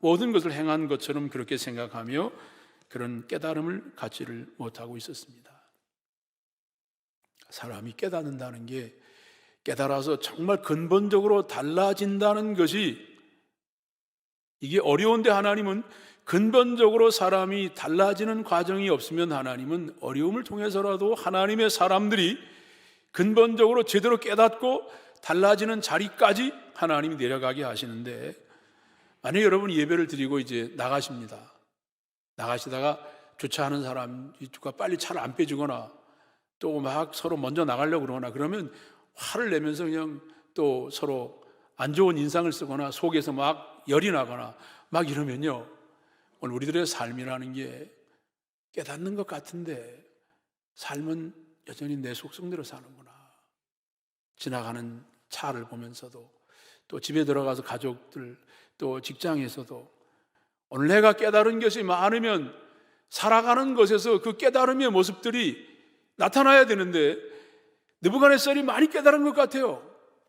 모든 것을 행한 것처럼 그렇게 생각하며 그런 깨달음을 갖지를 못하고 있었습니다. 사람이 깨닫는다는 게, 깨달아서 정말 근본적으로 달라진다는 것이, 이게 어려운데 하나님은 근본적으로 사람이 달라지는 과정이 없으면 하나님은 어려움을 통해서라도 하나님의 사람들이 근본적으로 제대로 깨닫고 달라지는 자리까지 하나님이 내려가게 하시는데, 만약에 여러분이 예배를 드리고 이제 나가십니다. 나가시다가 주차하는 사람과 빨리 차를 안 빼주거나 또 막 서로 먼저 나가려고 그러거나 그러면 화를 내면서 그냥 또 서로 안 좋은 인상을 쓰거나 속에서 막 열이 나거나 막 이러면요, 오늘 우리들의 삶이라는 게 깨닫는 것 같은데 삶은 여전히 내 속성대로 사는구나. 지나가는 차를 보면서도, 또 집에 들어가서 가족들, 또 직장에서도 오늘 내가 깨달은 것이 많으면 살아가는 것에서 그 깨달음의 모습들이 나타나야 되는데, 느부갓네살이 많이 깨달은 것 같아요.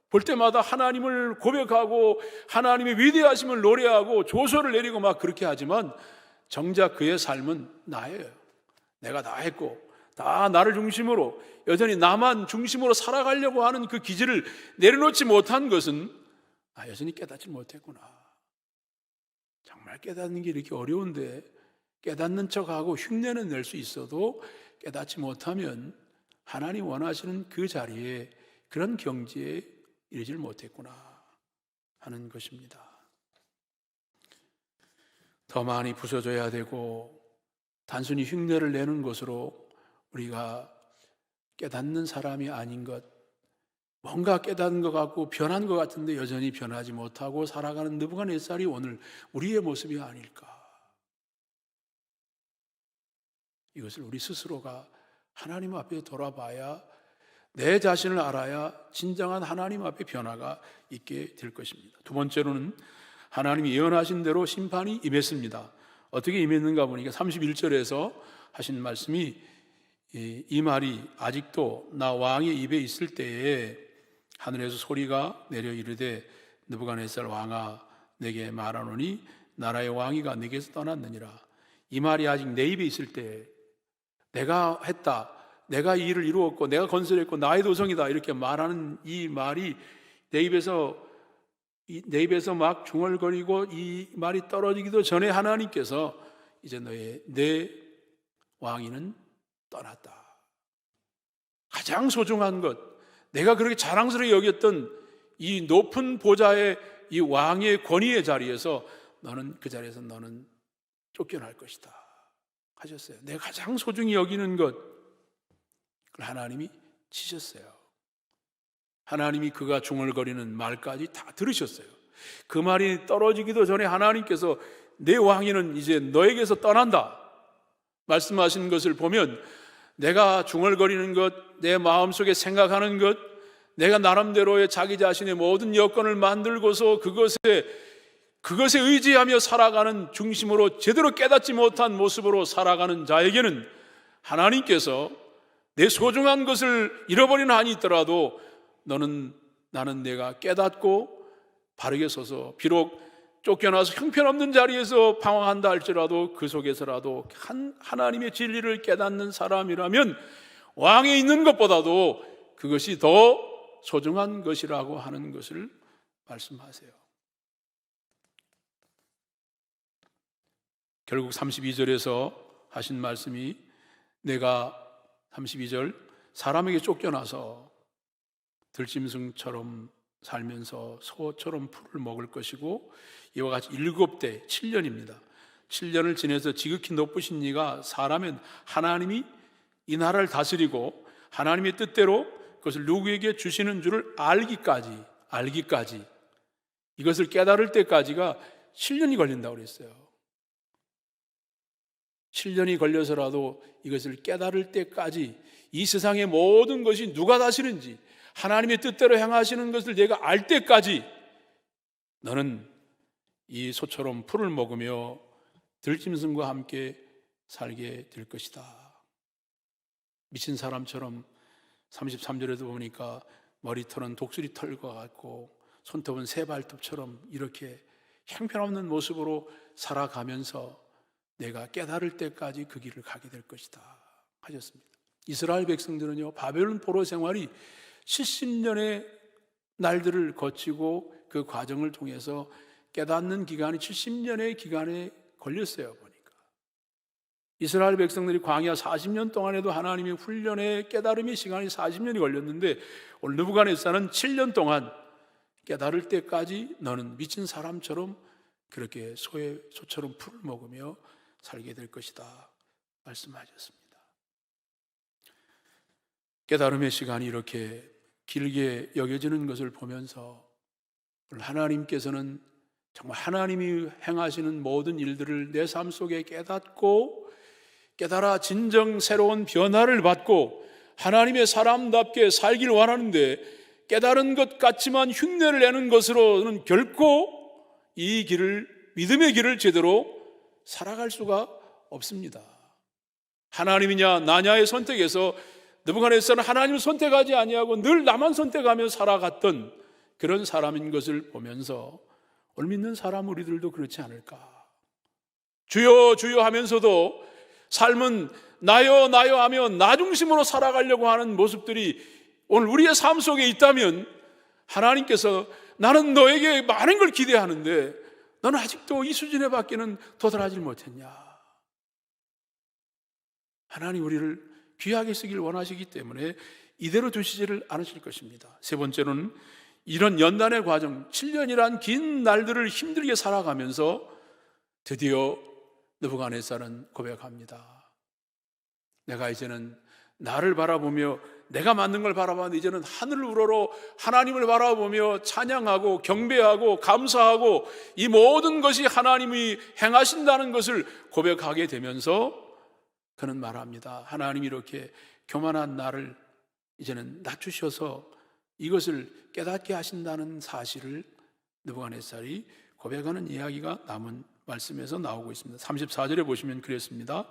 볼 때마다 하나님을 고백하고 하나님의 위대하심을 노래하고 조소를 내리고 막 그렇게 하지만 정작 그의 삶은 나예요. 내가 다 했고 다 나를 중심으로, 여전히 나만 중심으로 살아가려고 하는 그 기질을 내려놓지 못한 것은 여전히 깨닫지 못했구나. 정말 깨닫는 게 이렇게 어려운데 깨닫는 척하고 흉내는 낼 수 있어도 깨닫지 못하면 하나님 원하시는 그 자리에, 그런 경지에 이르질 못했구나 하는 것입니다. 더 많이 부서져야 되고 단순히 흉내를 내는 것으로 우리가 깨닫는 사람이 아닌 것, 뭔가 깨닫는 것 같고 변한 것 같은데 여전히 변하지 못하고 살아가는 느부갓네살이 오늘 우리의 모습이 아닐까. 이것을 우리 스스로가 하나님 앞에 돌아봐야, 내 자신을 알아야 진정한 하나님 앞에 변화가 있게 될 것입니다. 두 번째로는 하나님이 예언하신 대로 심판이 임했습니다. 어떻게 임했는가 보니까 31절에서 하신 말씀이, 이 말이 아직도 나 왕의 입에 있을 때에 하늘에서 소리가 내려 이르되, 느부갓네살 왕아, 내게 말하노니 나라의 왕위가 내게서 떠났느니라. 이 말이 아직 내 입에 있을 때에, 내가 했다, 내가 이 일을 이루었고 내가 건설했고 나의 도성이다, 이렇게 말하는 이 말이 내 입에서 막 중얼거리고 이 말이 떨어지기도 전에 하나님께서 이제 내 왕위는 떠났다. 가장 소중한 것, 내가 그렇게 자랑스럽게 여겼던 이 높은 보좌에 이 왕의 권위의 자리에서 그 자리에서 너는 쫓겨날 것이다 하셨어요. 내가 가장 소중히 여기는 것, 그걸 하나님이 치셨어요. 하나님이 그가 중얼거리는 말까지 다 들으셨어요. 그 말이 떨어지기도 전에 하나님께서 내 왕위는 이제 너에게서 떠난다 말씀하신 것을 보면, 내가 중얼거리는 것, 내 마음속에 생각하는 것, 내가 나름대로의 자기 자신의 모든 여건을 만들고서 그것에 의지하며 살아가는 중심으로 제대로 깨닫지 못한 모습으로 살아가는 자에게는 하나님께서 내 소중한 것을 잃어버리는 한이 있더라도 나는 내가 깨닫고 바르게 서서, 비록 쫓겨나서 형편없는 자리에서 방황한다 할지라도 그 속에서라도 하나님의 진리를 깨닫는 사람이라면 왕에 있는 것보다도 그것이 더 소중한 것이라고 하는 것을 말씀하세요. 결국 32절에서 하신 말씀이, 내가 32절 사람에게 쫓겨나서 들짐승처럼 살면서 소처럼 풀을 먹을 것이고, 이와 같이 7대 7년입니다. 7년을 지내서 지극히 높으신 이가 사람은 하나님이 이 나라를 다스리고 하나님의 뜻대로 그것을 누구에게 주시는 줄을 알기까지 이것을 깨달을 때까지가 7년이 걸린다고 그랬어요. 7년이 걸려서라도 이것을 깨달을 때까지 이 세상의 모든 것이 누가 다스리는지 하나님의 뜻대로 행하시는 것을 내가 알 때까지 너는 이 소처럼 풀을 먹으며 들짐승과 함께 살게 될 것이다. 미친 사람처럼 33절에도 보니까 머리털은 독수리 털과 같고 손톱은 새 발톱처럼 이렇게 형편없는 모습으로 살아가면서 내가 깨달을 때까지 그 길을 가게 될 것이다 하셨습니다. 이스라엘 백성들은요, 바벨론 포로 생활이 70년의 날들을 거치고 그 과정을 통해서 깨닫는 기간이 70년의 기간에 걸렸어요. 보니까 이스라엘 백성들이 광야 40년 동안에도 하나님의 훈련의 깨달음의 시간이 40년이 걸렸는데, 오늘 느부갓네살은 7년 동안 깨달을 때까지 너는 미친 사람처럼 그렇게 소처럼 풀을 먹으며 살게 될 것이다 말씀하셨습니다. 깨달음의 시간이 이렇게 길게 여겨지는 것을 보면서 하나님께서는 정말 하나님이 행하시는 모든 일들을 내 삶 속에 깨달아 진정 새로운 변화를 받고 하나님의 사람답게 살길 원하는데, 깨달은 것 같지만 흉내를 내는 것으로는 결코 이 길을, 믿음의 길을 제대로 살아갈 수가 없습니다. 하나님이냐 나냐의 선택에서 느부갓네살은 하나님을 선택하지 아니하고 늘 나만 선택하며 살아갔던 그런 사람인 것을 보면서, 오늘 믿는 사람 우리들도 그렇지 않을까? 주여 주여 하면서도 삶은 나여 나여 하며 나 중심으로 살아가려고 하는 모습들이 오늘 우리의 삶 속에 있다면, 하나님께서 나는 너에게 많은 걸 기대하는데 너는 아직도 이 수준에 밖에는 도달하지 못했냐? 하나님 우리를 귀하게 쓰길 원하시기 때문에 이대로 두시지를 않으실 것입니다. 세 번째로는 이런 연단의 과정, 7년이란 긴 날들을 힘들게 살아가면서 드디어 느부갓네살은 고백합니다. 내가 이제는 나를 바라보며 내가 만든 걸 바라봤는데 이제는 하늘을 우러러 하나님을 바라보며 찬양하고 경배하고 감사하고 이 모든 것이 하나님이 행하신다는 것을 고백하게 되면서 그는 말합니다. 하나님이 이렇게 교만한 나를 이제는 낮추셔서 이것을 깨닫게 하신다는 사실을 느부갓네살이 고백하는 이야기가 남은 말씀에서 나오고 있습니다. 34절에 보시면 그랬습니다.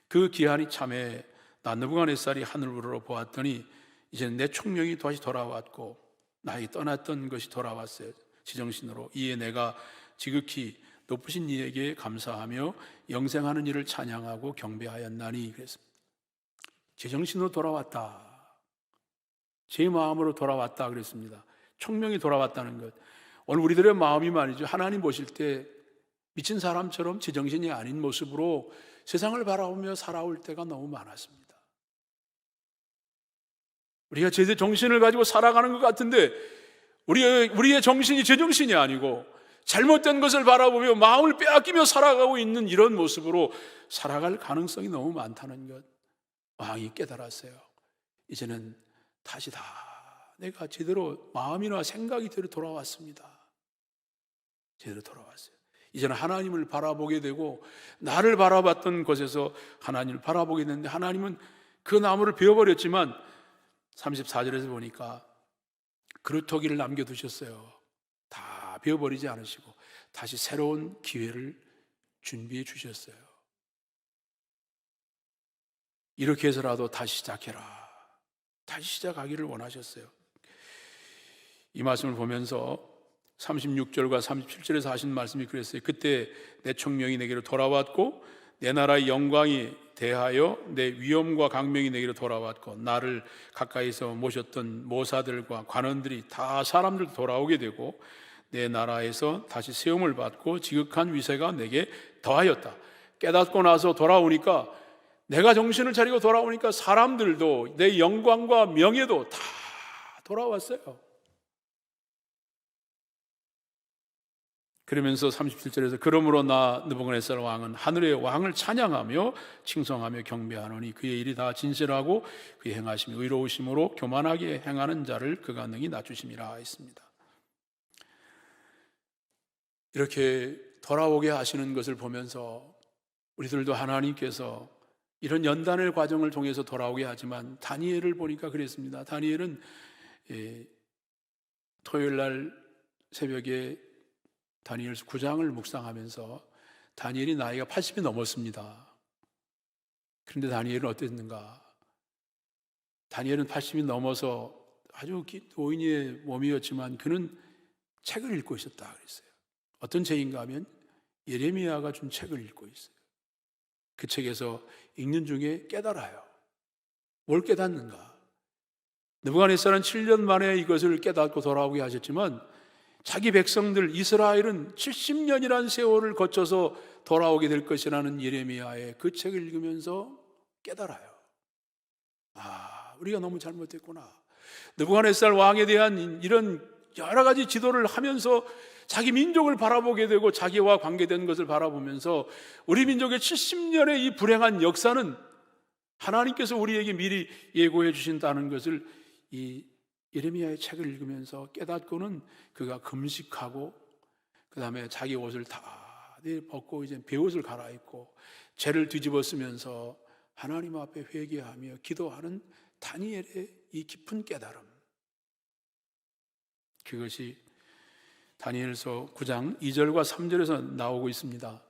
그 기한이 참에 나 느부갓네살이 하늘을 우러러 보았더니 이제는 내 총명이 다시 돌아왔고 나에게 떠났던 것이 돌아왔어요. 지정신으로. 이에 내가 지극히 높으신 이에게 감사하며 영생하는 이를 찬양하고 경배하였나니 그랬습니다. 제정신으로 돌아왔다. 제 마음으로 돌아왔다 그랬습니다. 총명이 돌아왔다는 것. 오늘 우리들의 마음이 말이죠, 하나님 보실 때 미친 사람처럼 제정신이 아닌 모습으로 세상을 바라보며 살아올 때가 너무 많았습니다. 우리가 제대 정신을 가지고 살아가는 것 같은데 우리의 정신이 제정신이 아니고 잘못된 것을 바라보며 마음을 빼앗기며 살아가고 있는 이런 모습으로 살아갈 가능성이 너무 많다는 것 왕이 깨달았어요. 이제는 다시 다 내가 제대로 마음이나 생각이 제대로 돌아왔습니다. 제대로 돌아왔어요. 이제는 하나님을 바라보게 되고 나를 바라봤던 곳에서 하나님을 바라보게 됐는데 하나님은 그 나무를 베어버렸지만 34절에서 보니까 그루터기를 남겨두셨어요. 다 베어버리지 않으시고 다시 새로운 기회를 준비해 주셨어요. 이렇게 해서라도 다시 시작해라. 다시 시작하기를 원하셨어요. 이 말씀을 보면서 36절과 37절에서 하신 말씀이 그랬어요. 그때 내 총명이 내게로 돌아왔고 내 나라의 영광이 대하여 내 위엄과 강명이 내게로 돌아왔고 나를 가까이서 모셨던 모사들과 관원들이 다 사람들 돌아오게 되고 내 나라에서 다시 세움을 받고 지극한 위세가 내게 더하였다. 깨닫고 나서 돌아오니까 내가 정신을 차리고 돌아오니까 사람들도 내 영광과 명예도 다 돌아왔어요. 그러면서 37절에서 그러므로 나 느부갓네살 왕은 하늘의 왕을 찬양하며 칭송하며 경배하노니 그의 일이 다 진실하고 그의 행하심이 의로우심으로 교만하게 행하는 자를 그가 능히 낮추심이라 했습니다. 이렇게 돌아오게 하시는 것을 보면서 우리들도 하나님께서 이런 연단의 과정을 통해서 돌아오게 하지만 다니엘을 보니까 그랬습니다. 다니엘은 토요일 날 새벽에 다니엘서 9장을 묵상하면서 다니엘이 나이가 80이 넘었습니다. 그런데 다니엘은 어땠는가? 다니엘은 80이 넘어서 아주 노인의 몸이었지만 그는 책을 읽고 있었다 그랬어요. 어떤 책인가 하면 예레미야가 준 책을 읽고 있어요. 그 책에서 읽는 중에 깨달아요. 뭘 깨닫는가? 느부갓네살은 7년 만에 이것을 깨닫고 돌아오게 하셨지만 자기 백성들 이스라엘은 70년이라는 세월을 거쳐서 돌아오게 될 것이라는 예레미야의 그 책을 읽으면서 깨달아요. 우리가 너무 잘못했구나. 느부갓네살 왕에 대한 이런 여러 가지 지도를 하면서 자기 민족을 바라보게 되고 자기와 관계된 것을 바라보면서 우리 민족의 70년의 이 불행한 역사는 하나님께서 우리에게 미리 예고해 주신다는 것을 이 예레미야의 책을 읽으면서 깨닫고는 그가 금식하고 그 다음에 자기 옷을 다 벗고 이제 베옷을 갈아입고 죄를 뒤집어 쓰면서 하나님 앞에 회개하며 기도하는 다니엘의 이 깊은 깨달음, 그것이 다니엘서 9장 2절과 3절에서 나오고 있습니다.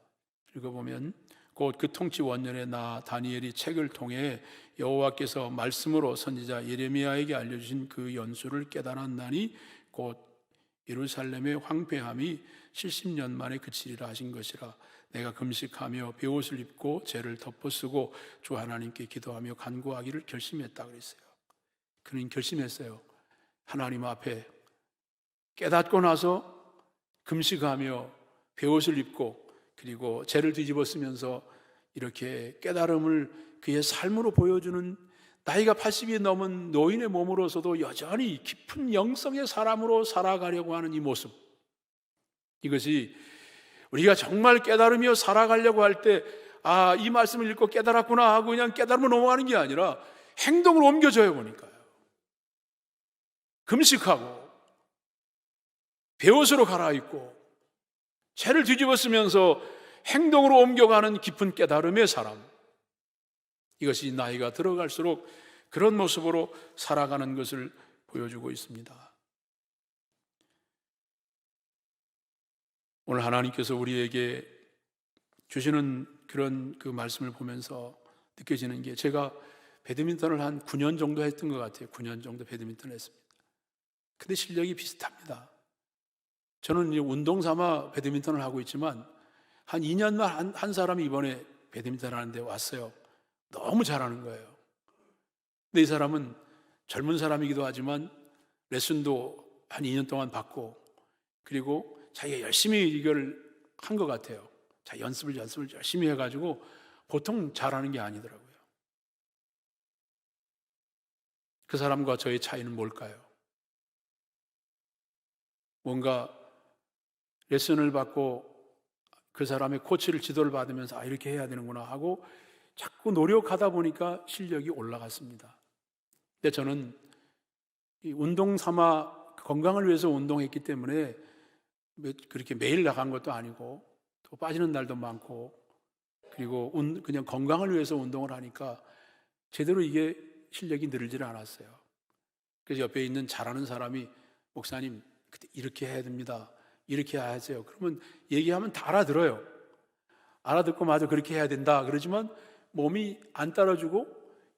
읽어보면 곧 그 통치 원년에 나 다니엘이 책을 통해 여호와께서 말씀으로 선지자 예레미야에게 알려주신 그 연수를 깨달았나니 곧 예루살렘의 황폐함이 70년 만에 그치리라 하신 것이라. 내가 금식하며 베옷을 입고 죄를 덮어쓰고 주 하나님께 기도하며 간구하기를 결심했다 그랬어요. 그는 결심했어요. 하나님 앞에 깨닫고 나서 금식하며 베옷을 입고 그리고 죄를 뒤집어 쓰면서 이렇게 깨달음을 그의 삶으로 보여주는 나이가 80이 넘은 노인의 몸으로서도 여전히 깊은 영성의 사람으로 살아가려고 하는 이 모습, 이것이 우리가 정말 깨달으며 살아가려고 할 때 이 말씀을 읽고 깨달았구나 하고 그냥 깨달으면 넘어가는 게 아니라 행동으로 옮겨져야 보니까요. 금식하고 베옷으로 갈아입고 죄를 뒤집어 쓰면서 행동으로 옮겨가는 깊은 깨달음의 사람, 이것이 나이가 들어갈수록 그런 모습으로 살아가는 것을 보여주고 있습니다. 오늘 하나님께서 우리에게 주시는 그런 그 말씀을 보면서 느껴지는 게, 제가 배드민턴을 한 9년 정도 했던 것 같아요. 9년 정도 배드민턴을 했습니다. 근데 실력이 비슷합니다. 저는 이제 운동 삼아 배드민턴을 하고 있지만 한 2년만 한 사람이 이번에 배드민턴 하는데 왔어요. 너무 잘하는 거예요. 근데 이 사람은 젊은 사람이기도 하지만 레슨도 한 2년 동안 받고 그리고 자기가 열심히 이걸 한 것 같아요. 자, 연습을 열심히 해가지고 보통 잘하는 게 아니더라고요. 그 사람과 저의 차이는 뭘까요? 뭔가 레슨을 받고 그 사람의 코치를 지도를 받으면서 이렇게 해야 되는구나 하고 자꾸 노력하다 보니까 실력이 올라갔습니다. 근데 저는 이 운동 삼아 건강을 위해서 운동했기 때문에 그렇게 매일 나간 것도 아니고 또 빠지는 날도 많고 그리고 그냥 건강을 위해서 운동을 하니까 제대로 이게 실력이 늘질 않았어요. 그래서 옆에 있는 잘하는 사람이 목사님 이렇게 해야 됩니다. 이렇게 해야 하세요. 그러면 얘기하면 다 알아들어요. 알아듣고 맞아 그렇게 해야 된다. 그러지만 몸이 안 따라주고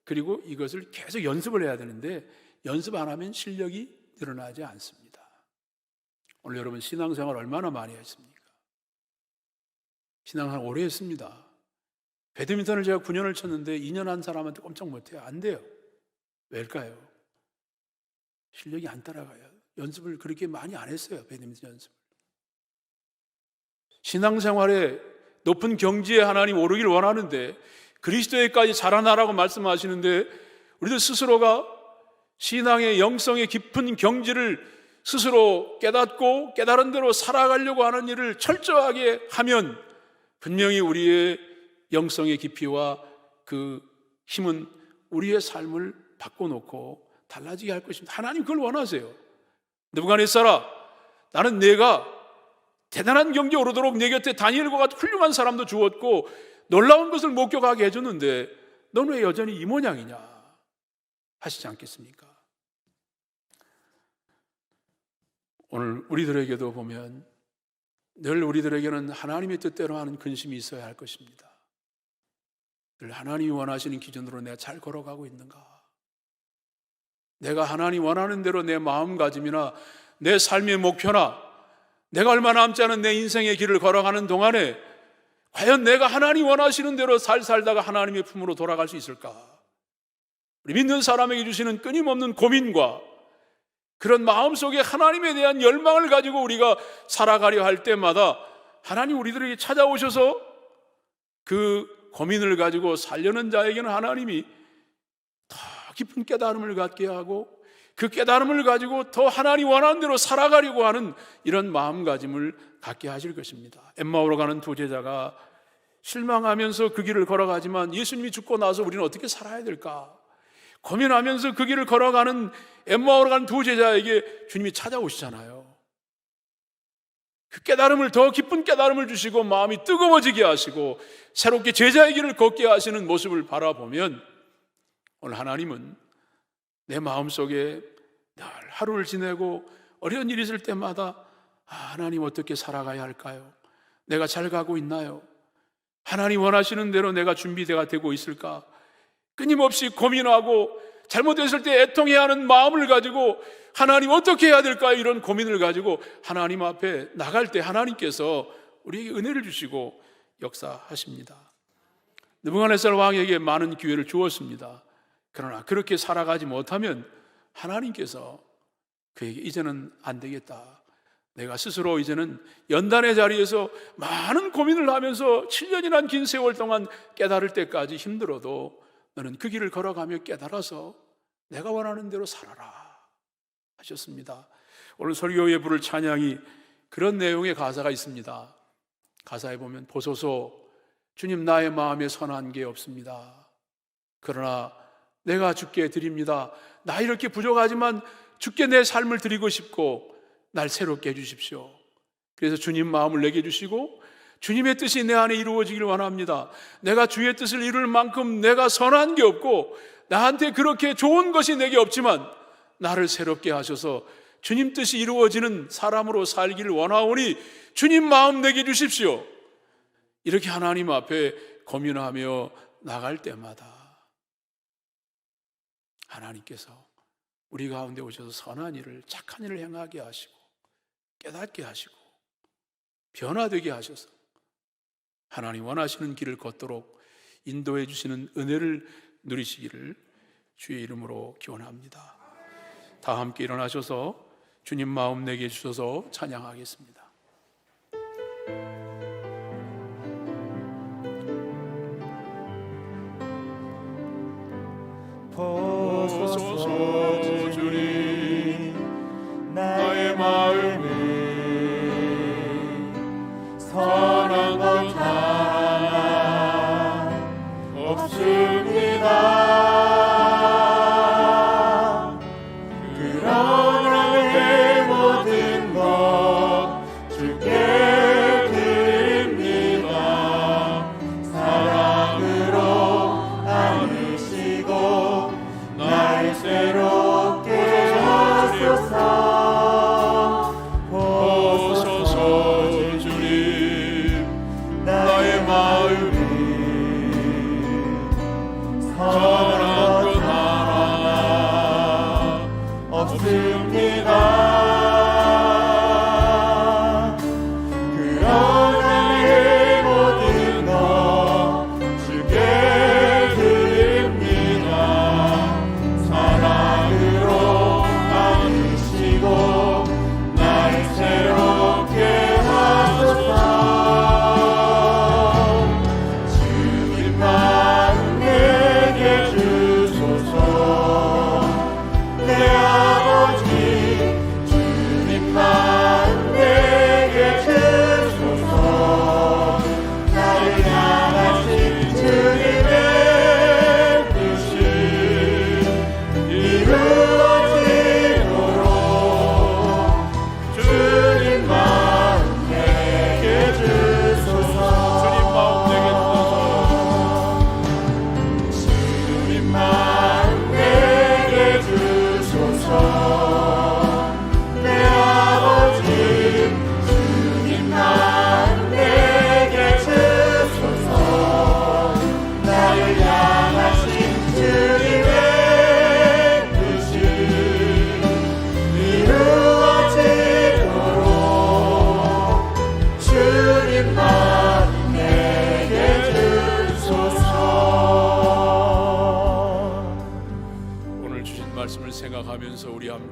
그리고 이것을 계속 연습을 해야 되는데 연습 안 하면 실력이 늘어나지 않습니다. 오늘 여러분 신앙생활 얼마나 많이 했습니까? 신앙생활 오래 했습니다. 배드민턴을 제가 9년을 쳤는데 2년 한 사람한테 꼼짝 못해요. 안 돼요. 왜일까요? 실력이 안 따라가요. 연습을 그렇게 많이 안 했어요. 배드민턴 연습을. 신앙생활에 높은 경지에 하나님 오르길 원하는데 그리스도에까지 자라나라고 말씀하시는데 우리들 스스로가 신앙의 영성의 깊은 경지를 스스로 깨닫고 깨달은 대로 살아가려고 하는 일을 철저하게 하면 분명히 우리의 영성의 깊이와 그 힘은 우리의 삶을 바꿔놓고 달라지게 할 것입니다. 하나님 그걸 원하세요. 느부갓네살아, 나는 내가 대단한 경지에 오르도록 내 곁에 다니엘과 같은 훌륭한 사람도 주었고 놀라운 것을 목격하게 해줬는데 너는 왜 여전히 이 모양이냐 하시지 않겠습니까? 오늘 우리들에게도 보면 늘 우리들에게는 하나님의 뜻대로 하는 근심이 있어야 할 것입니다. 늘 하나님이 원하시는 기준으로 내가 잘 걸어가고 있는가? 내가 하나님 원하는 대로 내 마음가짐이나 내 삶의 목표나 내가 얼마 남지 않은 내 인생의 길을 걸어가는 동안에 과연 내가 하나님 원하시는 대로 살다가 하나님의 품으로 돌아갈 수 있을까? 우리 믿는 사람에게 주시는 끊임없는 고민과 그런 마음속에 하나님에 대한 열망을 가지고 우리가 살아가려 할 때마다 하나님 우리들에게 찾아오셔서 그 고민을 가지고 살려는 자에게는 하나님이 더 깊은 깨달음을 갖게 하고 그 깨달음을 가지고 더 하나님 원하는 대로 살아가려고 하는 이런 마음가짐을 갖게 하실 것입니다. 엠마오로 가는 두 제자가 실망하면서 그 길을 걸어가지만 예수님이 죽고 나서 우리는 어떻게 살아야 될까? 고민하면서 그 길을 걸어가는 엠마오로 가는 두 제자에게 주님이 찾아오시잖아요. 그 깨달음을 더 깊은 깨달음을 주시고 마음이 뜨거워지게 하시고 새롭게 제자의 길을 걷게 하시는 모습을 바라보면 오늘 하나님은 내 마음속에 늘 하루를 지내고 어려운 일이 있을 때마다 하나님 어떻게 살아가야 할까요? 내가 잘 가고 있나요? 하나님 원하시는 대로 내가 준비가 되고 있을까? 끊임없이 고민하고 잘못됐을 때 애통해야 하는 마음을 가지고 하나님 어떻게 해야 될까요? 이런 고민을 가지고 하나님 앞에 나갈 때 하나님께서 우리에게 은혜를 주시고 역사하십니다. 느부갓네살 왕에게 많은 기회를 주었습니다. 그러나 그렇게 살아가지 못하면 하나님께서 그에게 이제는 안 되겠다. 내가 스스로 이제는 연단의 자리에서 많은 고민을 하면서 7년이란 긴 세월 동안 깨달을 때까지 힘들어도 너는 그 길을 걸어가며 깨달아서 내가 원하는 대로 살아라 하셨습니다. 오늘 설교에 부를 찬양이 그런 내용의 가사가 있습니다. 가사에 보면 보소서 주님 나의 마음에 선한 게 없습니다. 그러나 내가 주께 드립니다. 나 이렇게 부족하지만 주께 내 삶을 드리고 싶고 날 새롭게 해주십시오. 그래서 주님 마음을 내게 주시고 주님의 뜻이 내 안에 이루어지길 원합니다. 내가 주의 뜻을 이룰 만큼 내가 선한 게 없고 나한테 그렇게 좋은 것이 내게 없지만 나를 새롭게 하셔서 주님 뜻이 이루어지는 사람으로 살기를 원하오니 주님 마음 내게 주십시오. 이렇게 하나님 앞에 고민하며 나갈 때마다 하나님께서 우리 가운데 오셔서 선한 일을 착한 일을 행하게 하시고 깨닫게 하시고 변화되게 하셔서 하나님 원하시는 길을 걷도록 인도해 주시는 은혜를 누리시기를 주의 이름으로 기원합니다. 다 함께 일어나셔서 주님 마음 내게 주셔서 찬양하겠습니다. 보소서 주님 나의 마음을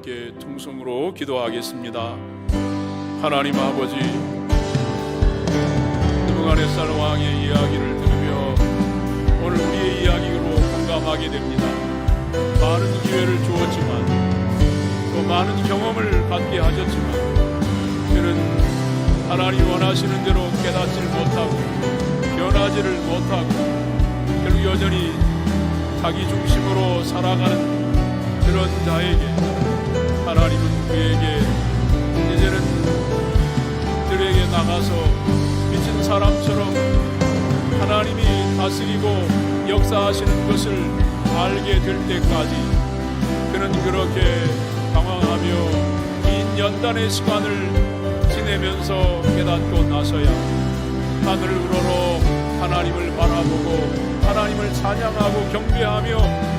함께 통성으로 기도하겠습니다. 하나님 아버지, 느부갓네살 왕의 이야기를 들으며 오늘 우리의 이야기로 공감하게 됩니다. 많은 기회를 주었지만 또 많은 경험을 갖게 하셨지만 그는 하나님 원하시는 대로 깨닫지를 못하고 변하지를 못하고 결국 여전히 자기 중심으로 살아가는 그런 자에게 하나님은 그에게 이제는 들에게 나가서 미친 사람처럼 하나님이 다스리고 역사하시는 것을 알게 될 때까지 그는 그렇게 방황하며 긴 연단의 시간을 지내면서 깨닫고 나서야 하늘을 우러러 하나님을 바라보고 하나님을 찬양하고 경배하며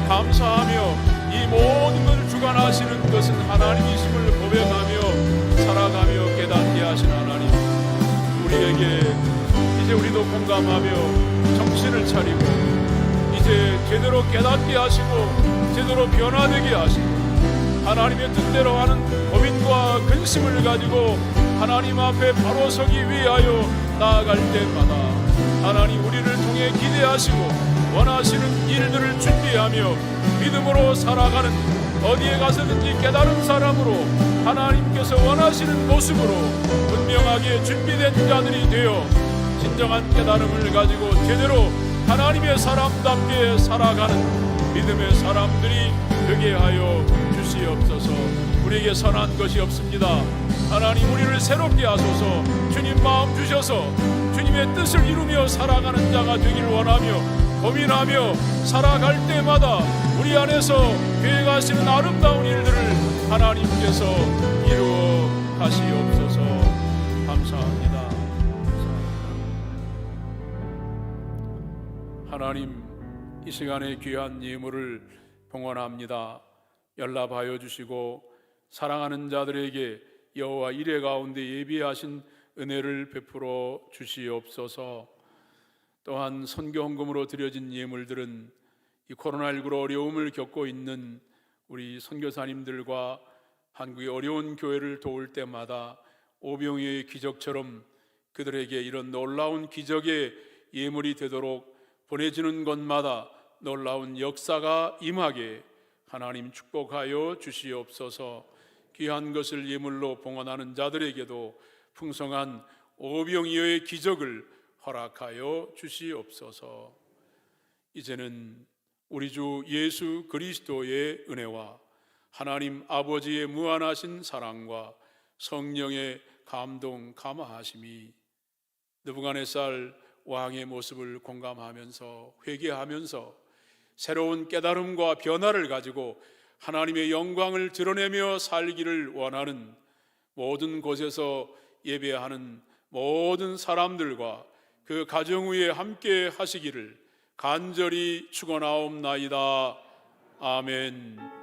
감사하며 이 모든 것을 주관하시는 것은 하나님이심을 고백하며 살아가며 깨닫게 하신 하나님, 우리에게 이제 우리도 공감하며 정신을 차리고 이제 제대로 깨닫게 하시고 제대로 변화되게 하시고 하나님의 뜻대로 하는 고민과 근심을 가지고 하나님 앞에 바로 서기 위하여 나아갈 때마다 하나님 우리를 통해 기대하시고 원하시는 일들을 준비하며 믿음으로 살아가는 어디에 가서든지 깨달은 사람으로 하나님께서 원하시는 모습으로 분명하게 준비된 자들이 되어 진정한 깨달음을 가지고 제대로 하나님의 사람답게 살아가는 믿음의 사람들이 되게 하여 주시옵소서. 우리에게 선한 것이 없습니다. 하나님 우리를 새롭게 하소서. 주님 마음 주셔서 주님의 뜻을 이루며 살아가는 자가 되길 원하며 고민하며 살아갈 때마다 우리 안에서 계획하시는 아름다운 일들을 하나님께서 이루어 가시옵소서. 감사합니다. 하나님, 이 시간에 귀한 예물을 봉헌합니다. 연락하여 주시고 사랑하는 자들에게 여호와 이레 가운데 예비하신 은혜를 베풀어 주시옵소서. 또한 선교 헌금으로 드려진 예물들은 이 코로나19로 어려움을 겪고 있는 우리 선교사님들과 한국의 어려운 교회를 도울 때마다 오병이어의 기적처럼 그들에게 이런 놀라운 기적의 예물이 되도록 보내지는 곳마다 놀라운 역사가 임하게 하나님 축복하여 주시옵소서. 귀한 것을 예물로 봉헌하는 자들에게도 풍성한 오병이어의 기적을 허락하여 주시옵소서. 이제는 우리 주 예수 그리스도의 은혜와 하나님 아버지의 무한하신 사랑과 성령의 감동 감화하심이 느부갓네살 왕의 모습을 공감하면서 회개하면서 새로운 깨달음과 변화를 가지고 하나님의 영광을 드러내며 살기를 원하는 모든 곳에서 예배하는 모든 사람들과 그 가정 위에 함께 하시기를 간절히 축원하옵나이다. 아멘.